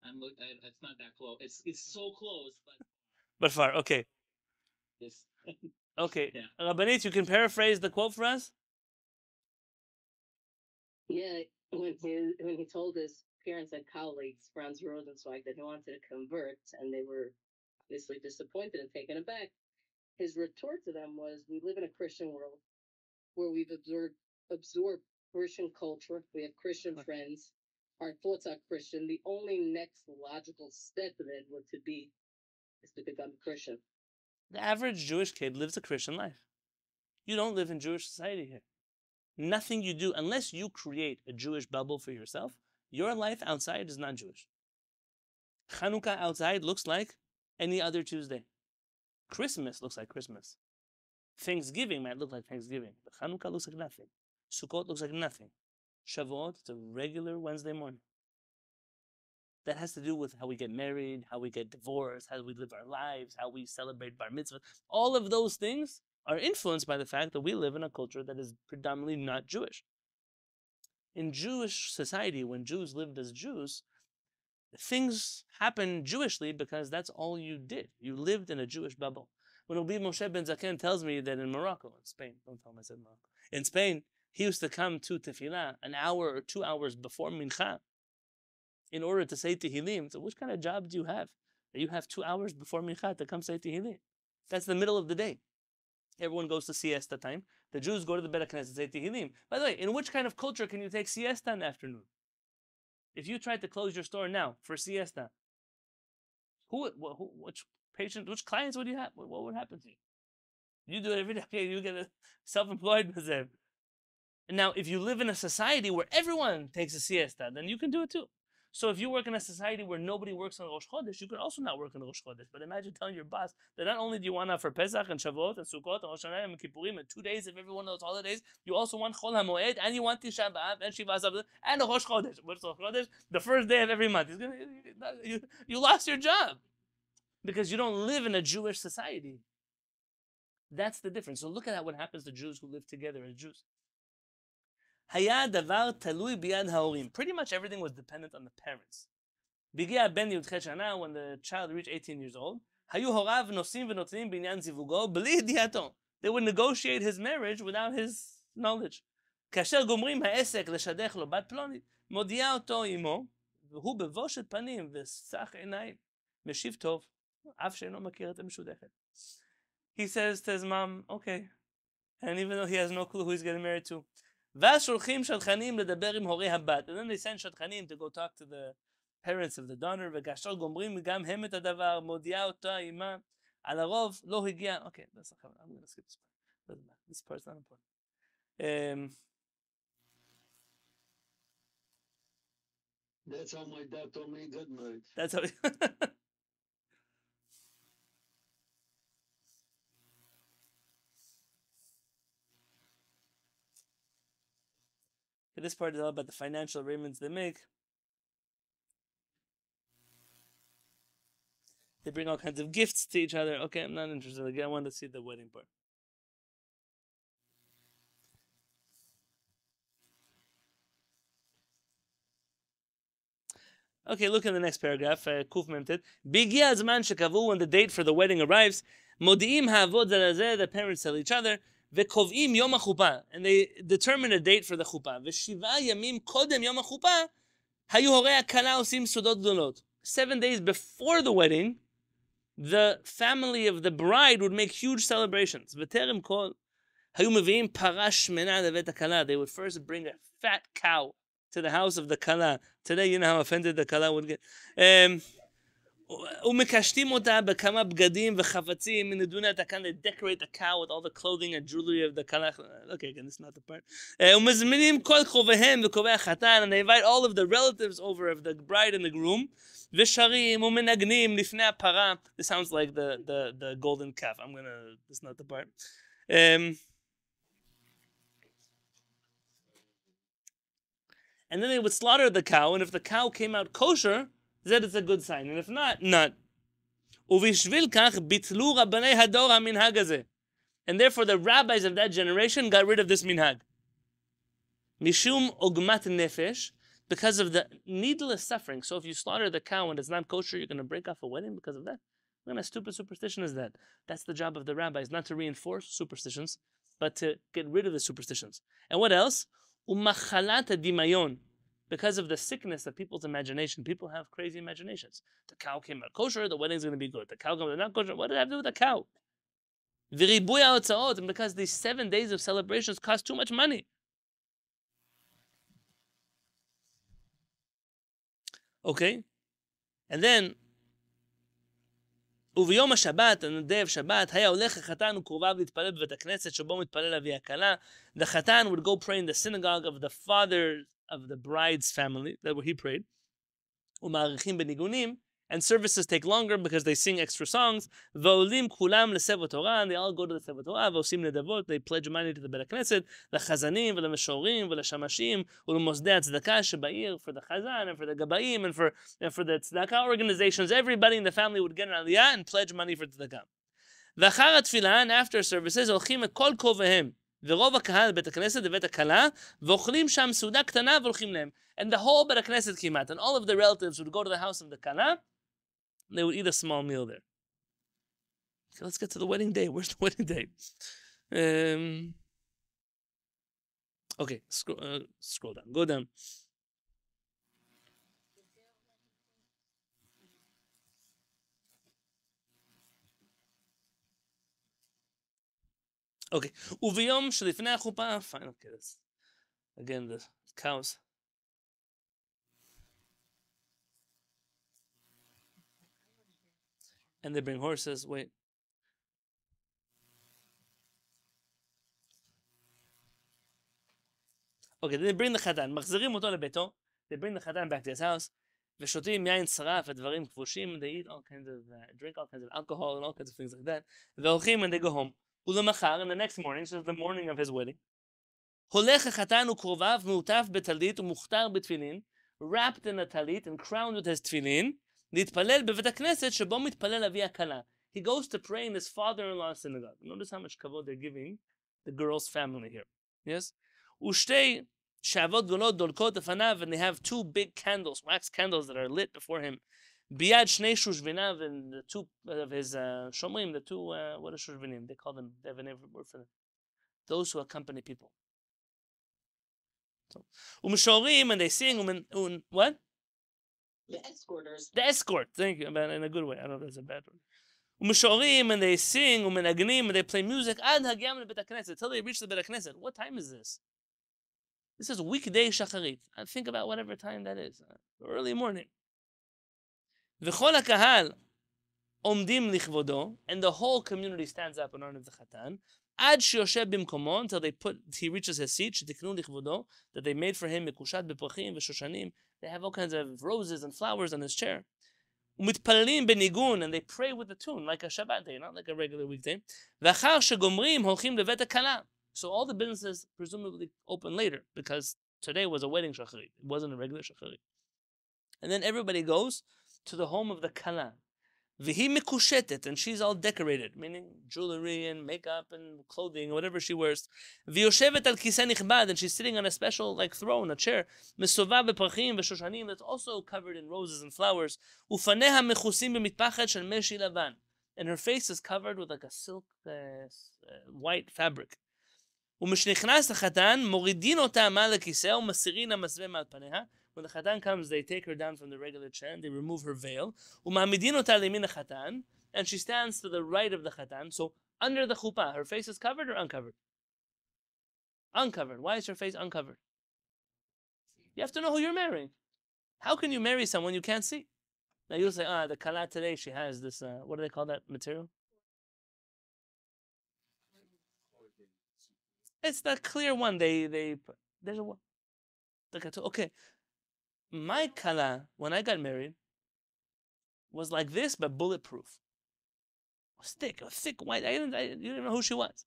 It's not that close. It's so close, but far. Okay. Yes. Okay. Yeah. Rabbanit, you can paraphrase the quote for us? Yeah, when he told his parents and colleagues, Franz Rosenzweig, that he wanted to convert, and they were obviously disappointed and taken aback, his retort to them was, we live in a Christian world where we've absorbed Christian culture, we have Christian friends, our thoughts are Christian. The only next logical step then would is to become a Christian. The average Jewish kid lives a Christian life. You don't live in Jewish society here. Nothing you do, unless you create a Jewish bubble for yourself, your life outside is not Jewish. Chanukah outside looks like any other Tuesday. Christmas looks like Christmas. Thanksgiving might look like Thanksgiving, but Chanukah looks like nothing. Sukkot looks like nothing. Shavuot, it's a regular Wednesday morning. that has to do with how we get married, how we get divorced, how we live our lives, how we celebrate bar mitzvah. All of those things are influenced by the fact that we live in a culture that is predominantly not Jewish. In Jewish society, when Jews lived as Jews, things happened Jewishly because that's all you did. You lived in a Jewish bubble. When Rabbi Moshe ben Zaken tells me that in Morocco, in Spain, don't tell him I said Morocco, in Spain, he used to come to Tefillah an hour or 2 hours before Mincha in order to say Tehillim. So which kind of job do you have? That you have 2 hours before Mincha to come say Tehillim? That's the middle of the day. Everyone goes to siesta time. The Jews go to the Beit HaKnesset and say Tehillim. By the way, in which kind of culture can you take siesta in the afternoon? If you tried to close your store now for siesta, which clients would you have? What would happen to you? You do it every day. Okay, you get a self-employed. And now, if you live in a society where everyone takes a siesta, then you can do it too. So if you work in a society where nobody works on Rosh Chodesh, you could also not work on Rosh Chodesh. But imagine telling your boss that not only do you want to for Pesach and Shavuot and Sukkot and HaShamayim and Kippurim and 2 days of every one of those holidays, you also want Chol HaMoed and you want Tisha B'Av and Shiva Asar and Rosh Chodesh. What's Rosh Chodesh? The first day of every month. You lost your job because you don't live in a Jewish society. That's the difference. So look at what happens to Jews who live together as Jews. Haya davar talui biyad haorim. Pretty much everything was dependent on the parents. Bigia ben yudchet shana, when the child reached 18 years old, hayu horav nosim v'notnim binyan zivugo b'li hidiato. They would negotiate his marriage without his knowledge. Kasher gomrim ha'esek l'shadech lo bat plonit, modia oto imo, v'hu bevoshet panim v'sach einayim, meshiv tov, af she'eno makir et ha'meshudechet. He says to his mom, okay, and even though he has no clue who he's getting married to, and then they send shadchanim to go talk to the parents of the daughter. Okay, that's not, I'm going to skip this part. This part's not important. That's how my dad told me he got married. That's how. This part is all about the financial arrangements they make. They bring all kinds of gifts to each other. Okay, I'm not interested. Again, I want to see the wedding part. Okay, look in the next paragraph. Kuf Memtet. Bigia Zman shekavu, when the date for the wedding arrives, modiim ha'avod zeh, the parents tell each other, vekovim yom ha'chuppah, and they determine a date for the chuppah. Veshiva yamim kodem yom ha'chuppah, hayu horei hakala osim sodot gdolot. 7 days before the wedding, the family of the bride would make huge celebrations. V'terem kol hayu meviim para shmena levet hakala. They would first bring a fat cow to the house of the kala. Today, you know how offended the kala would get. ומקשטים אותה בכמה בגדים וחפצים מן הדונה. They kind of decorate the cow with all the clothing and jewelry of the kala. Okay, again, this is not the part. ומזמינים כל קרוביהם וקרובי החתן, and they invite all of the relatives over of the bride and the groom. ושרים ומנגנים לפני הפרה. This sounds like the golden calf. This is not the part. And then they would slaughter the cow, and if the cow came out kosher, that is a good sign, and if not, not. ובשביל כך ביטלו רבני הדור המנהג הזה. And therefore the rabbis of that generation got rid of this minhag. משום עוגמת נפש, because of the needless suffering. So if you slaughter the cow and it's not kosher, you're going to break off a wedding because of that? What kind of stupid superstition is that? That's the job of the rabbis, not to reinforce superstitions, but to get rid of the superstitions. And what else? Umachalat dimayon, because of the sickness of people's imagination. People have crazy imaginations. The cow came out kosher, the wedding's going to be good. The cow came out not kosher, what did I have to do with the cow? V'ribuy ha'otzaot, and because these 7 days of celebrations cost too much money. Okay, and then וביום השבת, on the day of Shabbat, היה הולך החתן וקרוביו להתפלל בבית הכנסת שבו מתפלל אבי הכלה. The Chatan would go pray in the synagogue of the father of the bride's family, that where he prayed. ומעריכים בניגונים, And services take longer because they sing extra songs. V'olim kulam l'sefer Torah, and they all go to the sefer Torah. V'osim nedavot, they pledge money to the Beit Knesset, l'chazanim, v'lemeshorim, v'leshamashim, u'lemosdei tzedakah sheba'ir, for the chazan and for the gabaim and for the tzedakah organizations. Everybody in the family would get an aliyah and pledge money for tzedakah. V'achar tefillah, and after services, הולכים את כל כובעיהם. ורוב הקהל בית הכנסת בבית הכלה, ואוכלים שם סעודה קטנה והולכים להם. And the whole Beit Knesset came out, and all of the relatives would go to the house of the kala. They would eat a small meal there. Okay, let's get to the wedding day. Where's the wedding day? Okay, scroll down. Go down. Okay. Uviyom shelifnei chuppah. Fine. Okay, that's again the cows. And they bring horses. Wait. Okay, they bring the chatan. מחזירים אותו לביתו. They bring the chatan back to his house. ושותים יין שרף ודברים כבושים. They eat all kinds of, drink all kinds of alcohol and all kinds of things like that. והולכים and they go home. ולמחר, and the next morning, so the morning of his wedding, הולך החתן וקרוביו מעוטף בטלית ומוכתר בתפילין, wrapped in a talit and crowned with his tefillin, להתפלל בבית הכנסת שבו מתפלל אבי הכלה. He goes to pray in his father-in-law's synagogue. Notice how much kavod they're giving the girl's family here. Yes? ושתי שעבות גדולות דולקות לפניו, and they have two big candles, wax candles that are lit before him. ביד שני שושביניו, and the two of his shomrim, the two, what are shushvinim? They call them, they have a name word for them. Those who accompany people. So, umishorim, and they sing, what? The escorters. The escort, thank you, in a good way. I don't know if that's a bad word. Umishorim, and they sing, umenagnim, and they play music, ad hagyam lebeit knesset, until they reach the Beit Knesset. What time is this? This is weekday shacharit. I think about whatever time that is. Early morning. וכל הקהל עומדים לכבודו, and the whole community stands up in honor of the chatan, עד שיושב במקומו, until he reaches his seat, שתקנו לכבודו, that they made for him מקושט בפרחים ושושנים. They have all kinds of roses and flowers on his chair. ומתפללים בניגון, and they pray with the tune, like a Shabbat day, not like a regular weekday. ואחר שגומרים, הולכים לבית הכלה. So all the businesses presumably open later, because today was a wedding shacharit. It wasn't a regular shacharit. And then everybody goes to the home of the kala. V'hi mekushetet, and she's all decorated, meaning jewelry and makeup and clothing, whatever she wears. V'yoshevet al kiseh nichbad, and she's sitting on a special throne, a chair. Mesova beparchim v'shoshanim, that's also covered in roses and flowers. Ufaneha mechusim b'mitpachet shel meshi lavan, and her face is covered with a silk white fabric. ומשנכנס החתן, מורידין אותה מעל הכיסא ומסירין המסווה מעל פניה. When the chatan comes, they take her down from the regular chair and they remove her veil. ומעמידין אותה לימין החתן, and she stands to the right of the chatan. So under the chuppah, her face is covered or uncovered? Uncovered. Why is her face uncovered? You have to know who you're marrying. How can you marry someone you can't see? Now you'll say, the kala today, she has this, what do they call that material? It's the clear one. There's a one. Okay. My kala, when I got married, was like this, but bulletproof. It was thick, white. You didn't know who she was.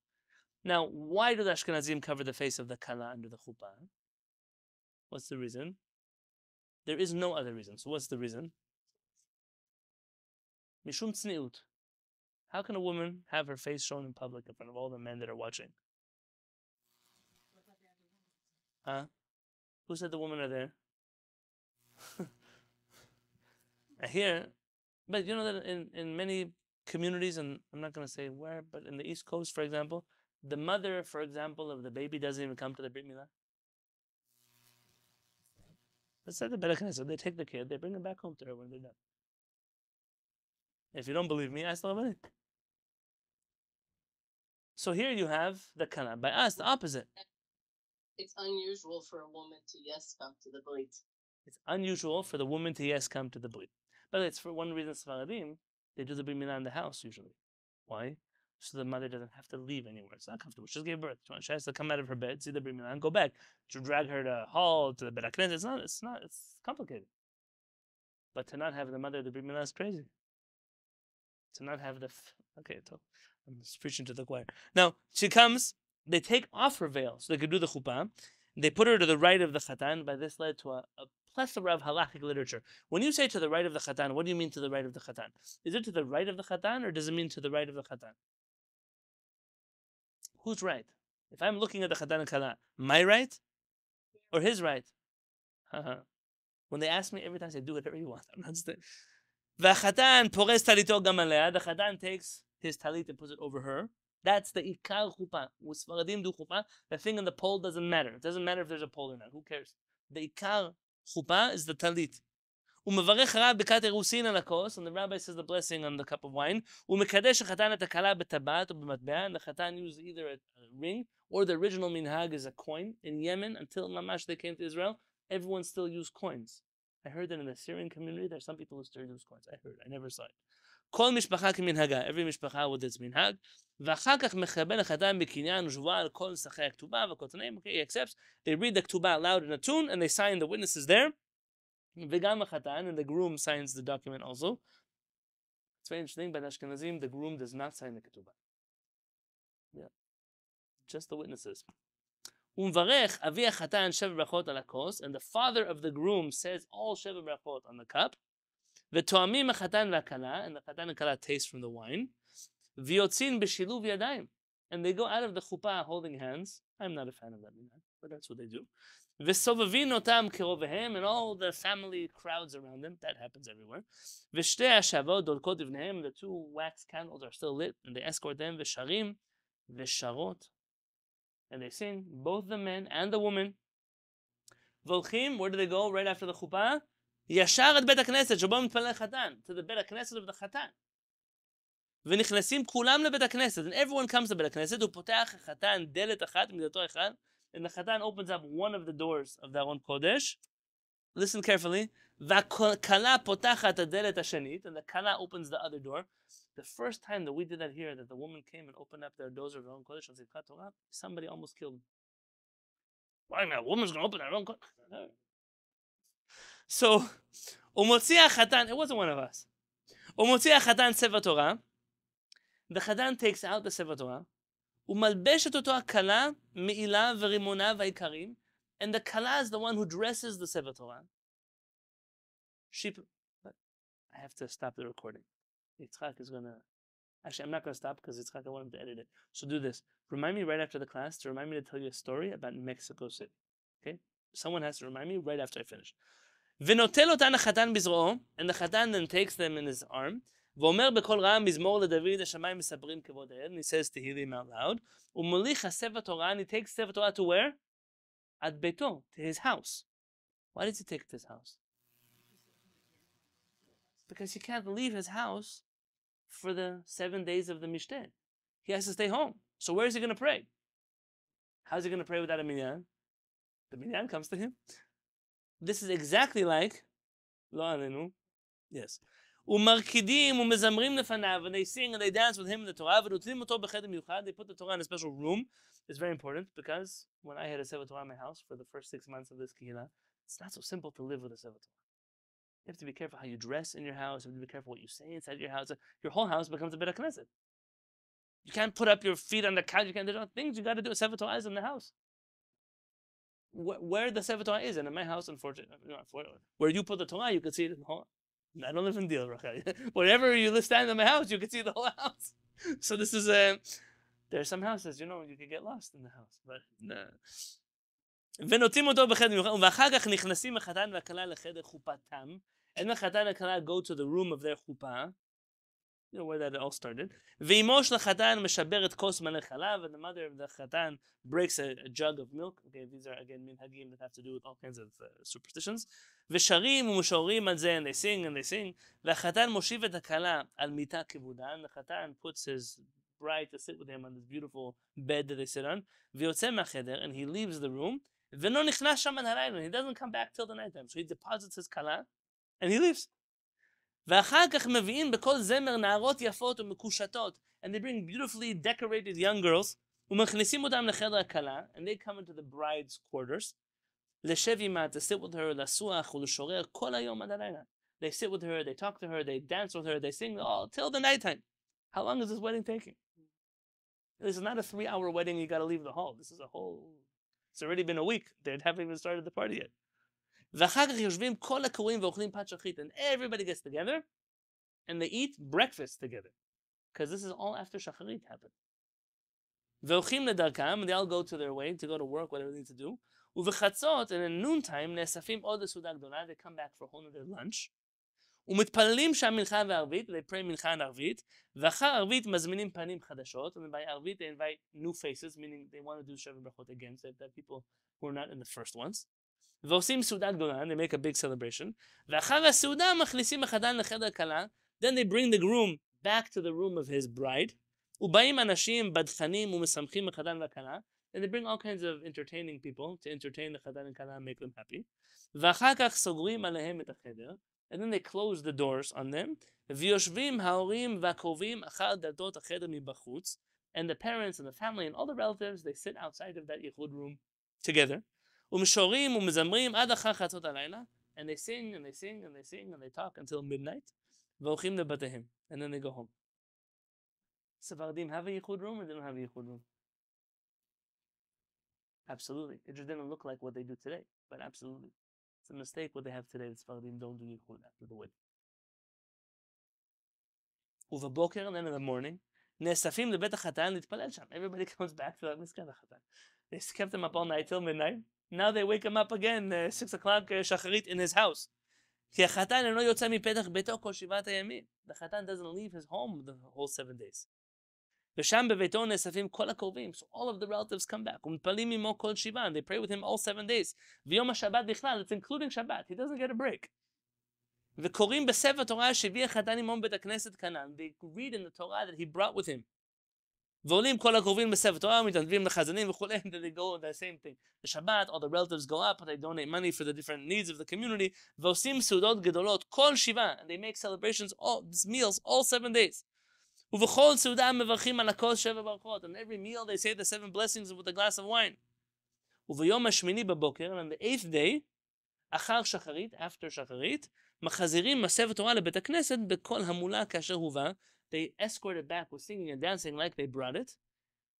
Now, why do the Ashkenazim cover the face of the kala under the chuppah? What's the reason? There is no other reason. So what's the reason? Mishum tzniut. How can a woman have her face shown in public in front of all the men that are watching? Huh? Who said the women are there? I hear, but you know that in many communities, and I'm not going to say where, but in the East Coast, for example, the mother, for example, of the baby doesn't even come to the Brit Milah. Let's say the Beit Knesset, they take the kid, they bring him back home to her when they're done. If you don't believe me, ask the Rabbanim. So here you have the kala. By us, the opposite. It's unusual for a woman to come to the brit. It's unusual for the woman to come to the brit. But it's for one reason, Sfaradim, they do the Brit Milah in the house usually. Why? So the mother doesn't have to leave anywhere. It's not comfortable. She just gave birth. She has to come out of her bed, see the Brit Milah, and go back. To drag her to hall, to the Beit Knesset. It's complicated. But to not have the mother of the Brit Milah is crazy. To not have the... Okay, I'm just preaching to the choir. Now, she comes, they take off her veil so they could do the chuppah. They put her to the right of the Chatan. By this led to a plethora of halachic literature. When you say to the right of the Chatan, what do you mean to the right of the Chatan? Is it to the right of the Chatan or does it mean to the right of the Chatan? Who's right? If I'm looking at the Chatan and Kala, my right or his right? When they ask me, every time I say, do whatever you want. I'm not saying. The Chatan takes his talit and puts it over her. That's the ikar chuppah. Sfaradim do chuppah. The thing on the pole doesn't matter. It doesn't matter if there's a pole or not. Who cares? The ikar chuppah is the talit. And the rabbi says the blessing on the cup of wine. And the Chatan uses either a ring or the original minhag is a coin. In Yemen, until Mamash they came to Israel, everyone still used coins. I heard that in the Syrian community, there's some people who still use coins. I heard. I never saw it. Kol mishpacha k'minhaga. Every mishpacha with its minhag. V'achar kach mechabel hachatan b'kinyan u'shvuah al kol sachei ha'ktubah v'kol taneim. Okay, he accepts. They read the ktubah aloud in a tune and they sign the witnesses there. V'gam hachatan, and the groom signs the document also. It's very interesting. By Ashkenazim, the groom does not sign the ketubah. Yeah, just the witnesses. Umvarech avi hachatan sheva brachot al hakos, and the father of the groom says all sheva brachot on the cup. V'toamim hachatan v'kala, and the chatan and kala taste from the wine. V'yotzin b'shiluv yadayim, and they go out of the chuppah holding hands. I'm not a fan of that, but that's what they do. V'sovavin otam kirovehem, and all the family crowds around them. That happens everywhere. V'shtei hashavot dolkot ivnehem, the two wax candles are still lit, and they escort them. V'sharim, v'sharot, and they sing, both the men and the women. Volchim, where do they go right after the chuppah? Yashar at bet HaKnesset, shebo mitpalel chatan, to the bet HaKnesset of the chatan. V'nichnasim kulam lebet HaKnesset, and everyone comes to bet HaKnesset. U'poteach chatan delet achat midato echad, and the chatan opens up one of the doors of that one kodesh. Listen carefully. V'kala potachat delet hashanit, and the kala opens the other door. The first time that we did that here, that the woman came and opened up their doors of their own kodesh on Simchat Torah, somebody almost killed him. Why not? A woman's going to open her own kodesh. So, umotzi chatan, it wasn't one of us. Umotzi chatan sefer Torah. The chatan takes out the sefer Torah. Umalbeshet oto hakala meila v'rimona v'ikarim, and the kala is the one who dresses the sefer Torah. I have to stop the recording. Yitzchak is gonna. Actually, I'm not gonna stop because Yitzchak, I want him to edit it. So do this. Remind me right after the class to remind me to tell you a story about Mexico City. Okay? Someone has to remind me right after I finish. V'notel otan hachatan bizro'o, and the chatan then takes them in his arm. V'omer b'kol ra'am mizmor leDavid HaShamayim misabrim kevod ha'ed, and he says Tehillim out loud. U'molich haSefer Torah, and he takes Sefer Torah to where? Ad beito, to his house. Why does he take it to his house? Because he can't leave his house for the 7 days of the Mishteh. He has to stay home. So where is he going to pray? How's he going to pray without a minyan? The minyan comes to him. This is exactly like Lo Alenu. Yes. Umarkidim umezamrim lefanav, and they sing and they dance with him in the Torah. V'nutlim oto b'cheder miyuchad. They put the Torah in a special room. It's very important because when I had a Sefer Torah in my house for the first 6 months of this Kehillat, it's not so simple to live with a Sefer Torah. You have to be careful how you dress in your house. You have to be careful what you say inside your house. Your whole house becomes a bit of Knesset. You can't put up your feet on the couch. You can't do things. You got to do. Sefer Torah is in the house. Where the Sefer Torah is, and in my house, unfortunately, where you put the Torah, you can see it in the whole. I don't live in Deal, Rachel. Wherever you stand in my house, you can see the whole house. So this is there are some houses, you can get lost in the house, but no. ונותנים אותו בחדר מיוחד, ואחר כך נכנסים החתן והכלה לחדר חופתם, and the chatan and kala go to the room of their chuppah, where that all started. ואימו של החתן משברת כוס מלא חלב, and the mother of the chatan breaks a jug of milk. Okay, these are again minhagim that have to do with all kinds of superstitions. ושרים ומשוררים על זה, and they sing and they sing. והחתן מושיב את הכלה על מיטה כבודה, and the chatan puts his bride to sit with him on this beautiful bed that they sit on. ויוצא מהחדר, and he leaves the room. ולא נכנס שם עד הלילה, he doesn't come back till the night time. So he deposits his kala, and he leaves. ואחר כך מביאים בכל זמר נערות יפות ומקושטות, and they bring beautifully decorated young girls, ומכניסים אותם לחדר הכלה, and they come into the bride's quarters, לשב עימה, to sit with her, לסוח ולשורר כל היום עד הלילה. They sit with her, they talk to her, they dance with her, they sing all till the nighttime. How long is this wedding taking? This is not a 3-hour wedding. You got to leave the hall. This is a whole. It's already been a week. They haven't even started the party yet. And everybody gets together and they eat breakfast together. Because this is all after Shacharit happened. And they all go to their way, to go to work, whatever they need to do. And in noontime, they come back for another lunch. ומתפללים שם מנחה וערבית, they pray מנחה and ערבית, ואחר ערבית מזמינים פנים חדשות, and by ערבית they invite new faces, meaning they want to do שבע ברכות again, so that people who are not in the first ones. ועושים סעודה גדולה, and they make a big celebration, ואחר הסעודה מכניסים החתן לחדר כלה, then they bring the groom back to the room of his bride, ובאים אנשים בדחנים ומשמחים החתן והכלה, and they bring all kinds of entertaining people to entertain the חתן והכלה and make them happy, ואחר כך סוגרים עליהם את החדר, and then they close the doors on them. ויושבים ההורים והקרובים אחר דלתות החדר מבחוץ, and the parents and the family and all the relatives, they sit outside of that yichud room together. ומשרים ומזמרים עד אחר חצות הלילה, and they sing and they sing and they sing and they talk until midnight. והולכים לבתיהם, and then they go home. Sephardim have a yichud room or they don't have a yichud room? Absolutely. It just didn't look like what they do today, but absolutely. It's a mistake what they have today. The Sephardim don't do yichud after the wedding. ובבוקר, and then in the morning, נאספים לבית החתן להתפלל שם. Everybody comes back to that מסגד החתן. They kept him up all night till midnight. Now they wake him up again, 6 o'clock, shacharit in his house. כי החתן אינו יוצא מפתח ביתו כל 7 הימים. The חתן doesn't leave his home the whole 7 days. ושם בביתו נאספים כל הקרובים. So all of the relatives come back. ומתפללים עמו כל 7, and they pray with him all 7 days. ויום השבת בכלל, it's including Shabbat. He doesn't get a break. וקוראים בספר תורה שהביא החתן עמו בית הכנסת כנען. They read in the Torah that he brought with him. ועולים כל הקרובים בספר תורה, מתנדבים לחזנים וכו', and they go the same thing. The Shabbat, all the relatives go up, they donate money for the different needs of the community. ועושים סעודות גדולות כל 7, and they make celebrations, all these meals, all 7 days. ובכל סעודה מברכים על הכל 7 ברכות. And every meal they say the 7 blessings with a glass of wine. וביום השמיני בבוקר, and on the 8th day, אחר שחרית, after שחרית, מחזירים מספר תורה לבית הכנסת בכל המולה כאשר הובא. They escort it back with singing and dancing like they brought it.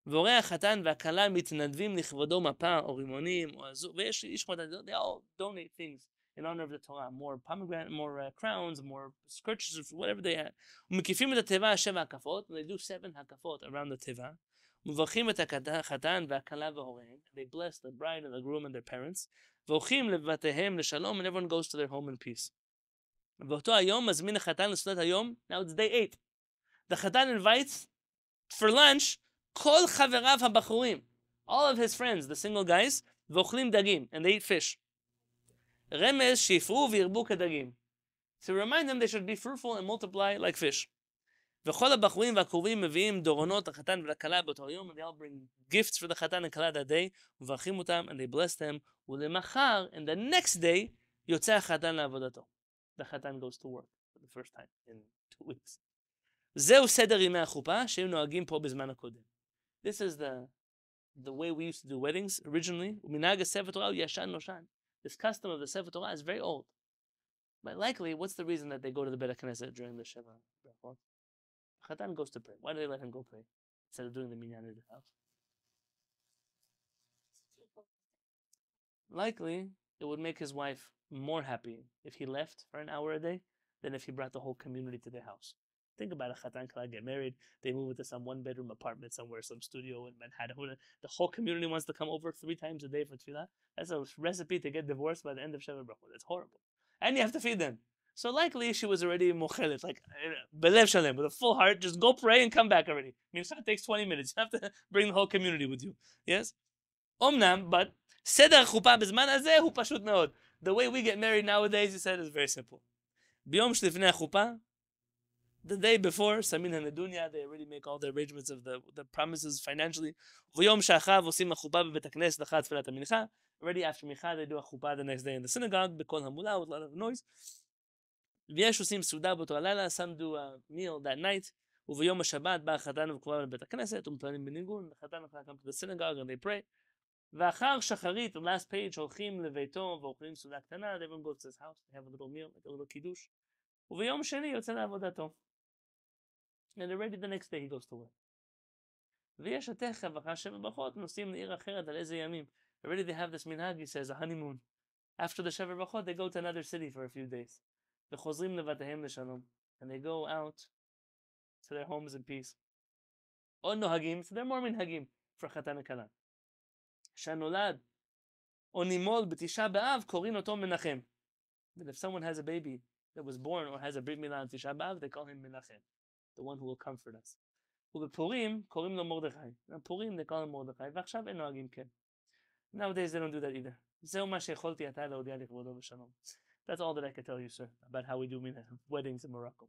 והורי החתן והכלה מתנדבים לכבודו מפה או רימונים או עזור, ויש איש מתנדב, they all donate things in honor of the Torah, more pomegranate, more crowns, more skirts, whatever they had. ומקיפים את התיבה 7 הקפות, they do 7 הקפות around the תיבה. ומברכים את החתן והכלה והוריהם, they bless the bride and the groom and their parents. והולכים לבתיהם לשלום, and everyone goes to their home in peace. ואותו היום מזמין החתן לסעודת היום, now it's day 8. The Chatan invites for lunch כל חבריו הבחורים, all of his friends, the single guys, ואוכלים דגים, and they eat fish. רמז שיפרו וירבו כדגים. To remind them they should be fruitful and multiply like fish. וכל הבחורים והקרובים מביאים דורונות לחתן ולכלה באותו יום, and they all bring gifts for the Chatan and Kala that day, ומברכים אותם, and they bless them, ולמחר, and the next day, יוצא החתן לעבודתו. The Chatan goes to work for the first time in 2 weeks. זהו סדר ימי החופה שהיו נוהגים פה בזמן הקודם. This is the way we used to do weddings originally. ומנהג הספר תורה הוא ישן נושן. This custom of the Sefer Torah is very old. But likely, what's the reason that they go to the Beit HaKnesset during the Sheva Brachot? Chatan goes to pray. Why do they let him go pray instead of doing the minyan in the house? Likely, it would make his wife more happy if he left for an hour a day than if he brought the whole community to their house. Think about a Chatan Kala get married, they move into some 1-bedroom apartment somewhere, some studio in Manhattan. The whole community wants to come over 3 times a day for tefillah. That's a recipe to get divorced by the end of Sheva Brachot. That's horrible. And you have to feed them. So likely she was already mochelet, like belev shalem, with a full heart, just go pray and come back already. Mincha takes 20 minutes. You have to bring the whole community with you. Yes? Omnam, but seder chuppah bezman hazeh hu pashut meod. The way we get married nowadays, he said, is very simple. Biyom shlifnei chuppah, the day before, Samin HaNedunya, they already make all the arrangements of the promises financially. V'yom sha'achav osim ha'chuppah b'beit HaKnesset l'chad tfilat ha'mincha. Already after mincha, they do a chuppah the next day in the synagogue, b'kol hamula, with a lot of noise. V'yesh osim suda b'to halayla. Some do a meal that night. Uv'yom ha'shabbat ba ha'chatan v'kruva b'beit HaKnesset u'mplanim b'nigun. The chatan come to the synagogue and they pray. V'achar shacharit, the last page, holchim leveito v'ochlim suda ktana. Everyone goes to his house. They have a little meal, like a little kiddush. וביום שני יוצא לעבודתו. And already the next day he goes to work. ויש התכף אחרי 7 ברכות נוסעים לעיר אחרת על איזה ימים. Already they have this minhag, he says, a honeymoon. After the 7 ברכות they go to another city for a few days. וחוזרים לבתיהם לשלום. And they go out to their homes in peace. או נוהגים, so they're more minhagim for חתן וכלה. שהנולד או נימול בתשעה באב קוראים אותו מנחם. But if someone has a baby that was born or has a brit milah on Tisha B'Av, they call him Menachem, the one who will comfort us. ובפורים קוראים לו מרדכי. בפורים they call him מרדכי, ועכשיו אין נוהגים כן. Nowadays they don't do that either. זהו מה שיכולתי עתה להודיע לכבודו בשלום. That's all that I can tell you, sir, about how we do weddings in Morocco.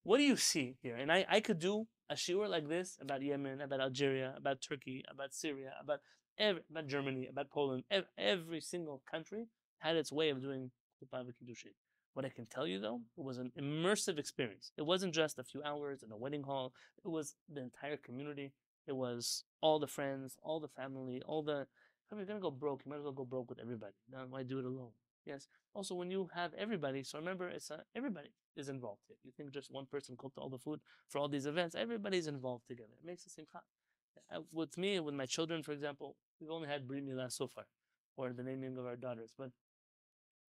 What do you see here? And I could do a shiur like this about Yemen, about Algeria, about Turkey, about Syria, about Germany, about Poland. Every single country had its way of doing Chuppah v'Kiddushin. What I can tell you, though, it was an immersive experience. It wasn't just a few hours in a wedding hall. It was the entire community. It was all the friends, all the family, all the... If you're going to go broke, you might as well go broke with everybody. Now, why do it alone? Yes. Also, when you have everybody, so remember, it's everybody is involved here. You think just one person cooked all the food for all these events. Everybody's involved together. It makes the simcha. With me, with my children, for example, we've only had brit milah so far, or the naming of our daughters. But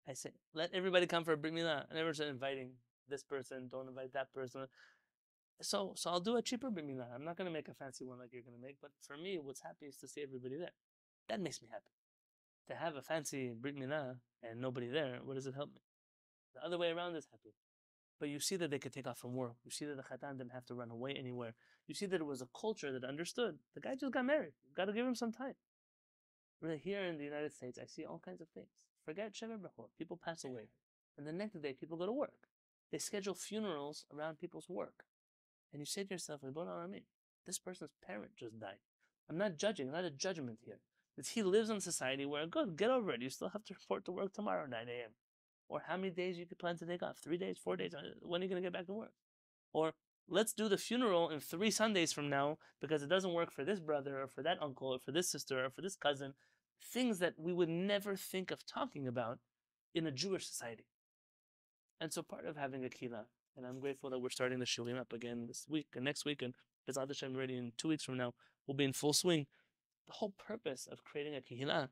I say, let everybody come for a brit milah. I never said inviting this person, don't invite that person. So I'll do a cheaper brit milah. I'm not going to make a fancy one like you're going to make. But for me, what's happy is to see everybody there. That makes me happy. To have a fancy brit milah and nobody there, what does it help me? The other way around is happy. But you see that they could take off from work. You see that the khatan didn't have to run away anywhere. You see that it was a culture that understood. The guy just got married. You've got to give him some time. Really, here in the United States, I see all kinds of things. Forget Sheva Brachot. People pass away. And the next day, people go to work. They schedule funerals around people's work. And you say to yourself, this person's parent just died. I'm not judging. Not a judgment here. But he lives in a society where, good, get over it. You still have to report to work tomorrow, 9 a.m. Or how many days you could plan to take off? 3 days, 4 days? When are you going to get back to work? Or let's do the funeral in 3 Sundays from now because it doesn't work for this brother or for that uncle or for this sister or for this cousin. Things that we would never think of talking about in a Jewish society. And so part of having a kehillat, and I'm grateful that we're starting the shiurim up again this week and next week, and B'ezrat Hashem already in 2 weeks from now, we'll be in full swing. The whole purpose of creating a kehillat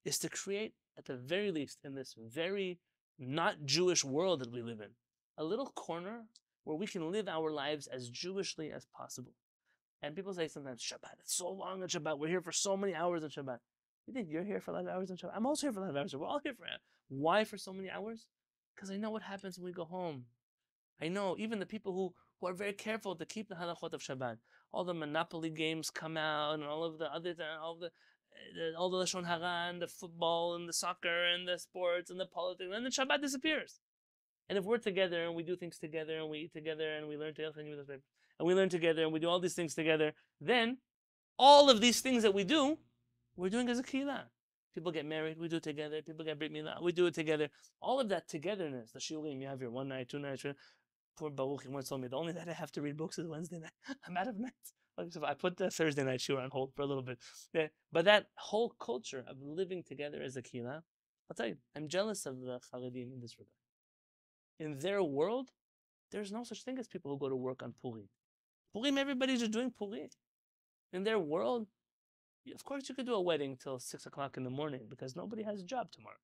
is to create, at the very least, in this very not Jewish world that we live in, a little corner where we can live our lives as Jewishly as possible. And people say sometimes, Shabbat, it's so long on Shabbat. We're here for so many hours on Shabbat. You think you're here for a lot of hours on Shabbat? I'm also here for a lot of hours. We're all here for it. Why for so many hours? Because I know what happens when we go home. I know even the people who are very careful to keep the halachot of Shabbat. All the Monopoly games come out, and all of the other, all the Lashon Hara, and the football, and the soccer, and the sports, and the politics, and then Shabbat disappears. And if we're together, and we do things together, and we eat together, and we learn together, and we learn together, and we do all these things together, then all of these things that we do, we're doing as a kehillat. People get married, we do it together. People get brit milah, we do it together. All of that togetherness, the shiurim, you have your 1 night, 2 nights. Poor Baruch, he once told me, the only night I have to read books is Wednesday night. I'm out of nights. So I put the Thursday night shiur on hold for a little bit. Yeah. But that whole culture of living together as a kehillat, I'll tell you, I'm jealous of the Charedim in this regard. In their world, there's no such thing as people who go to work on Purim. Purim, everybody's just doing Purim. In their world, of course you could do a wedding till 6 o'clock in the morning because nobody has a job tomorrow.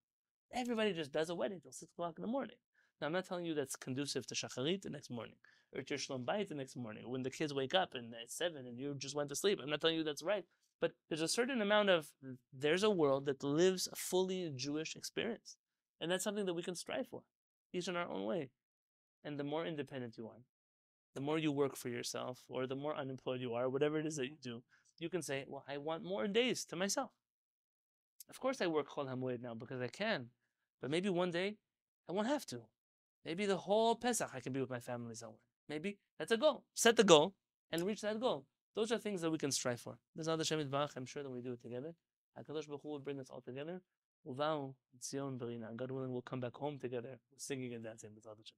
Everybody just does a wedding till 6 o'clock in the morning. Now, I'm not telling you that's conducive to Shacharit the next morning, or to Shlom Bayit the next morning, when the kids wake up and it's 7 and you just went to sleep. I'm not telling you that's right. But there's a certain amount of, there's a world that lives a fully Jewish experience. And that's something that we can strive for, each in our own way. And the more independent you are, the more you work for yourself, or the more unemployed you are, whatever it is that you do, you can say, well, I want more days to myself. Of course I work Chol HaMoed now because I can. But maybe one day I won't have to. Maybe the whole Pesach I can be with my family somewhere. Maybe that's a goal. Set the goal and reach that goal. Those are things that we can strive for. B'ezrat Hashem Yitbarach, I'm sure that we do it together. HaKadosh Baruch Hu will bring us all together. Uvau, Tzion, Berina. God willing, we'll come back home together, singing and dancing. B'ezrat Hashem.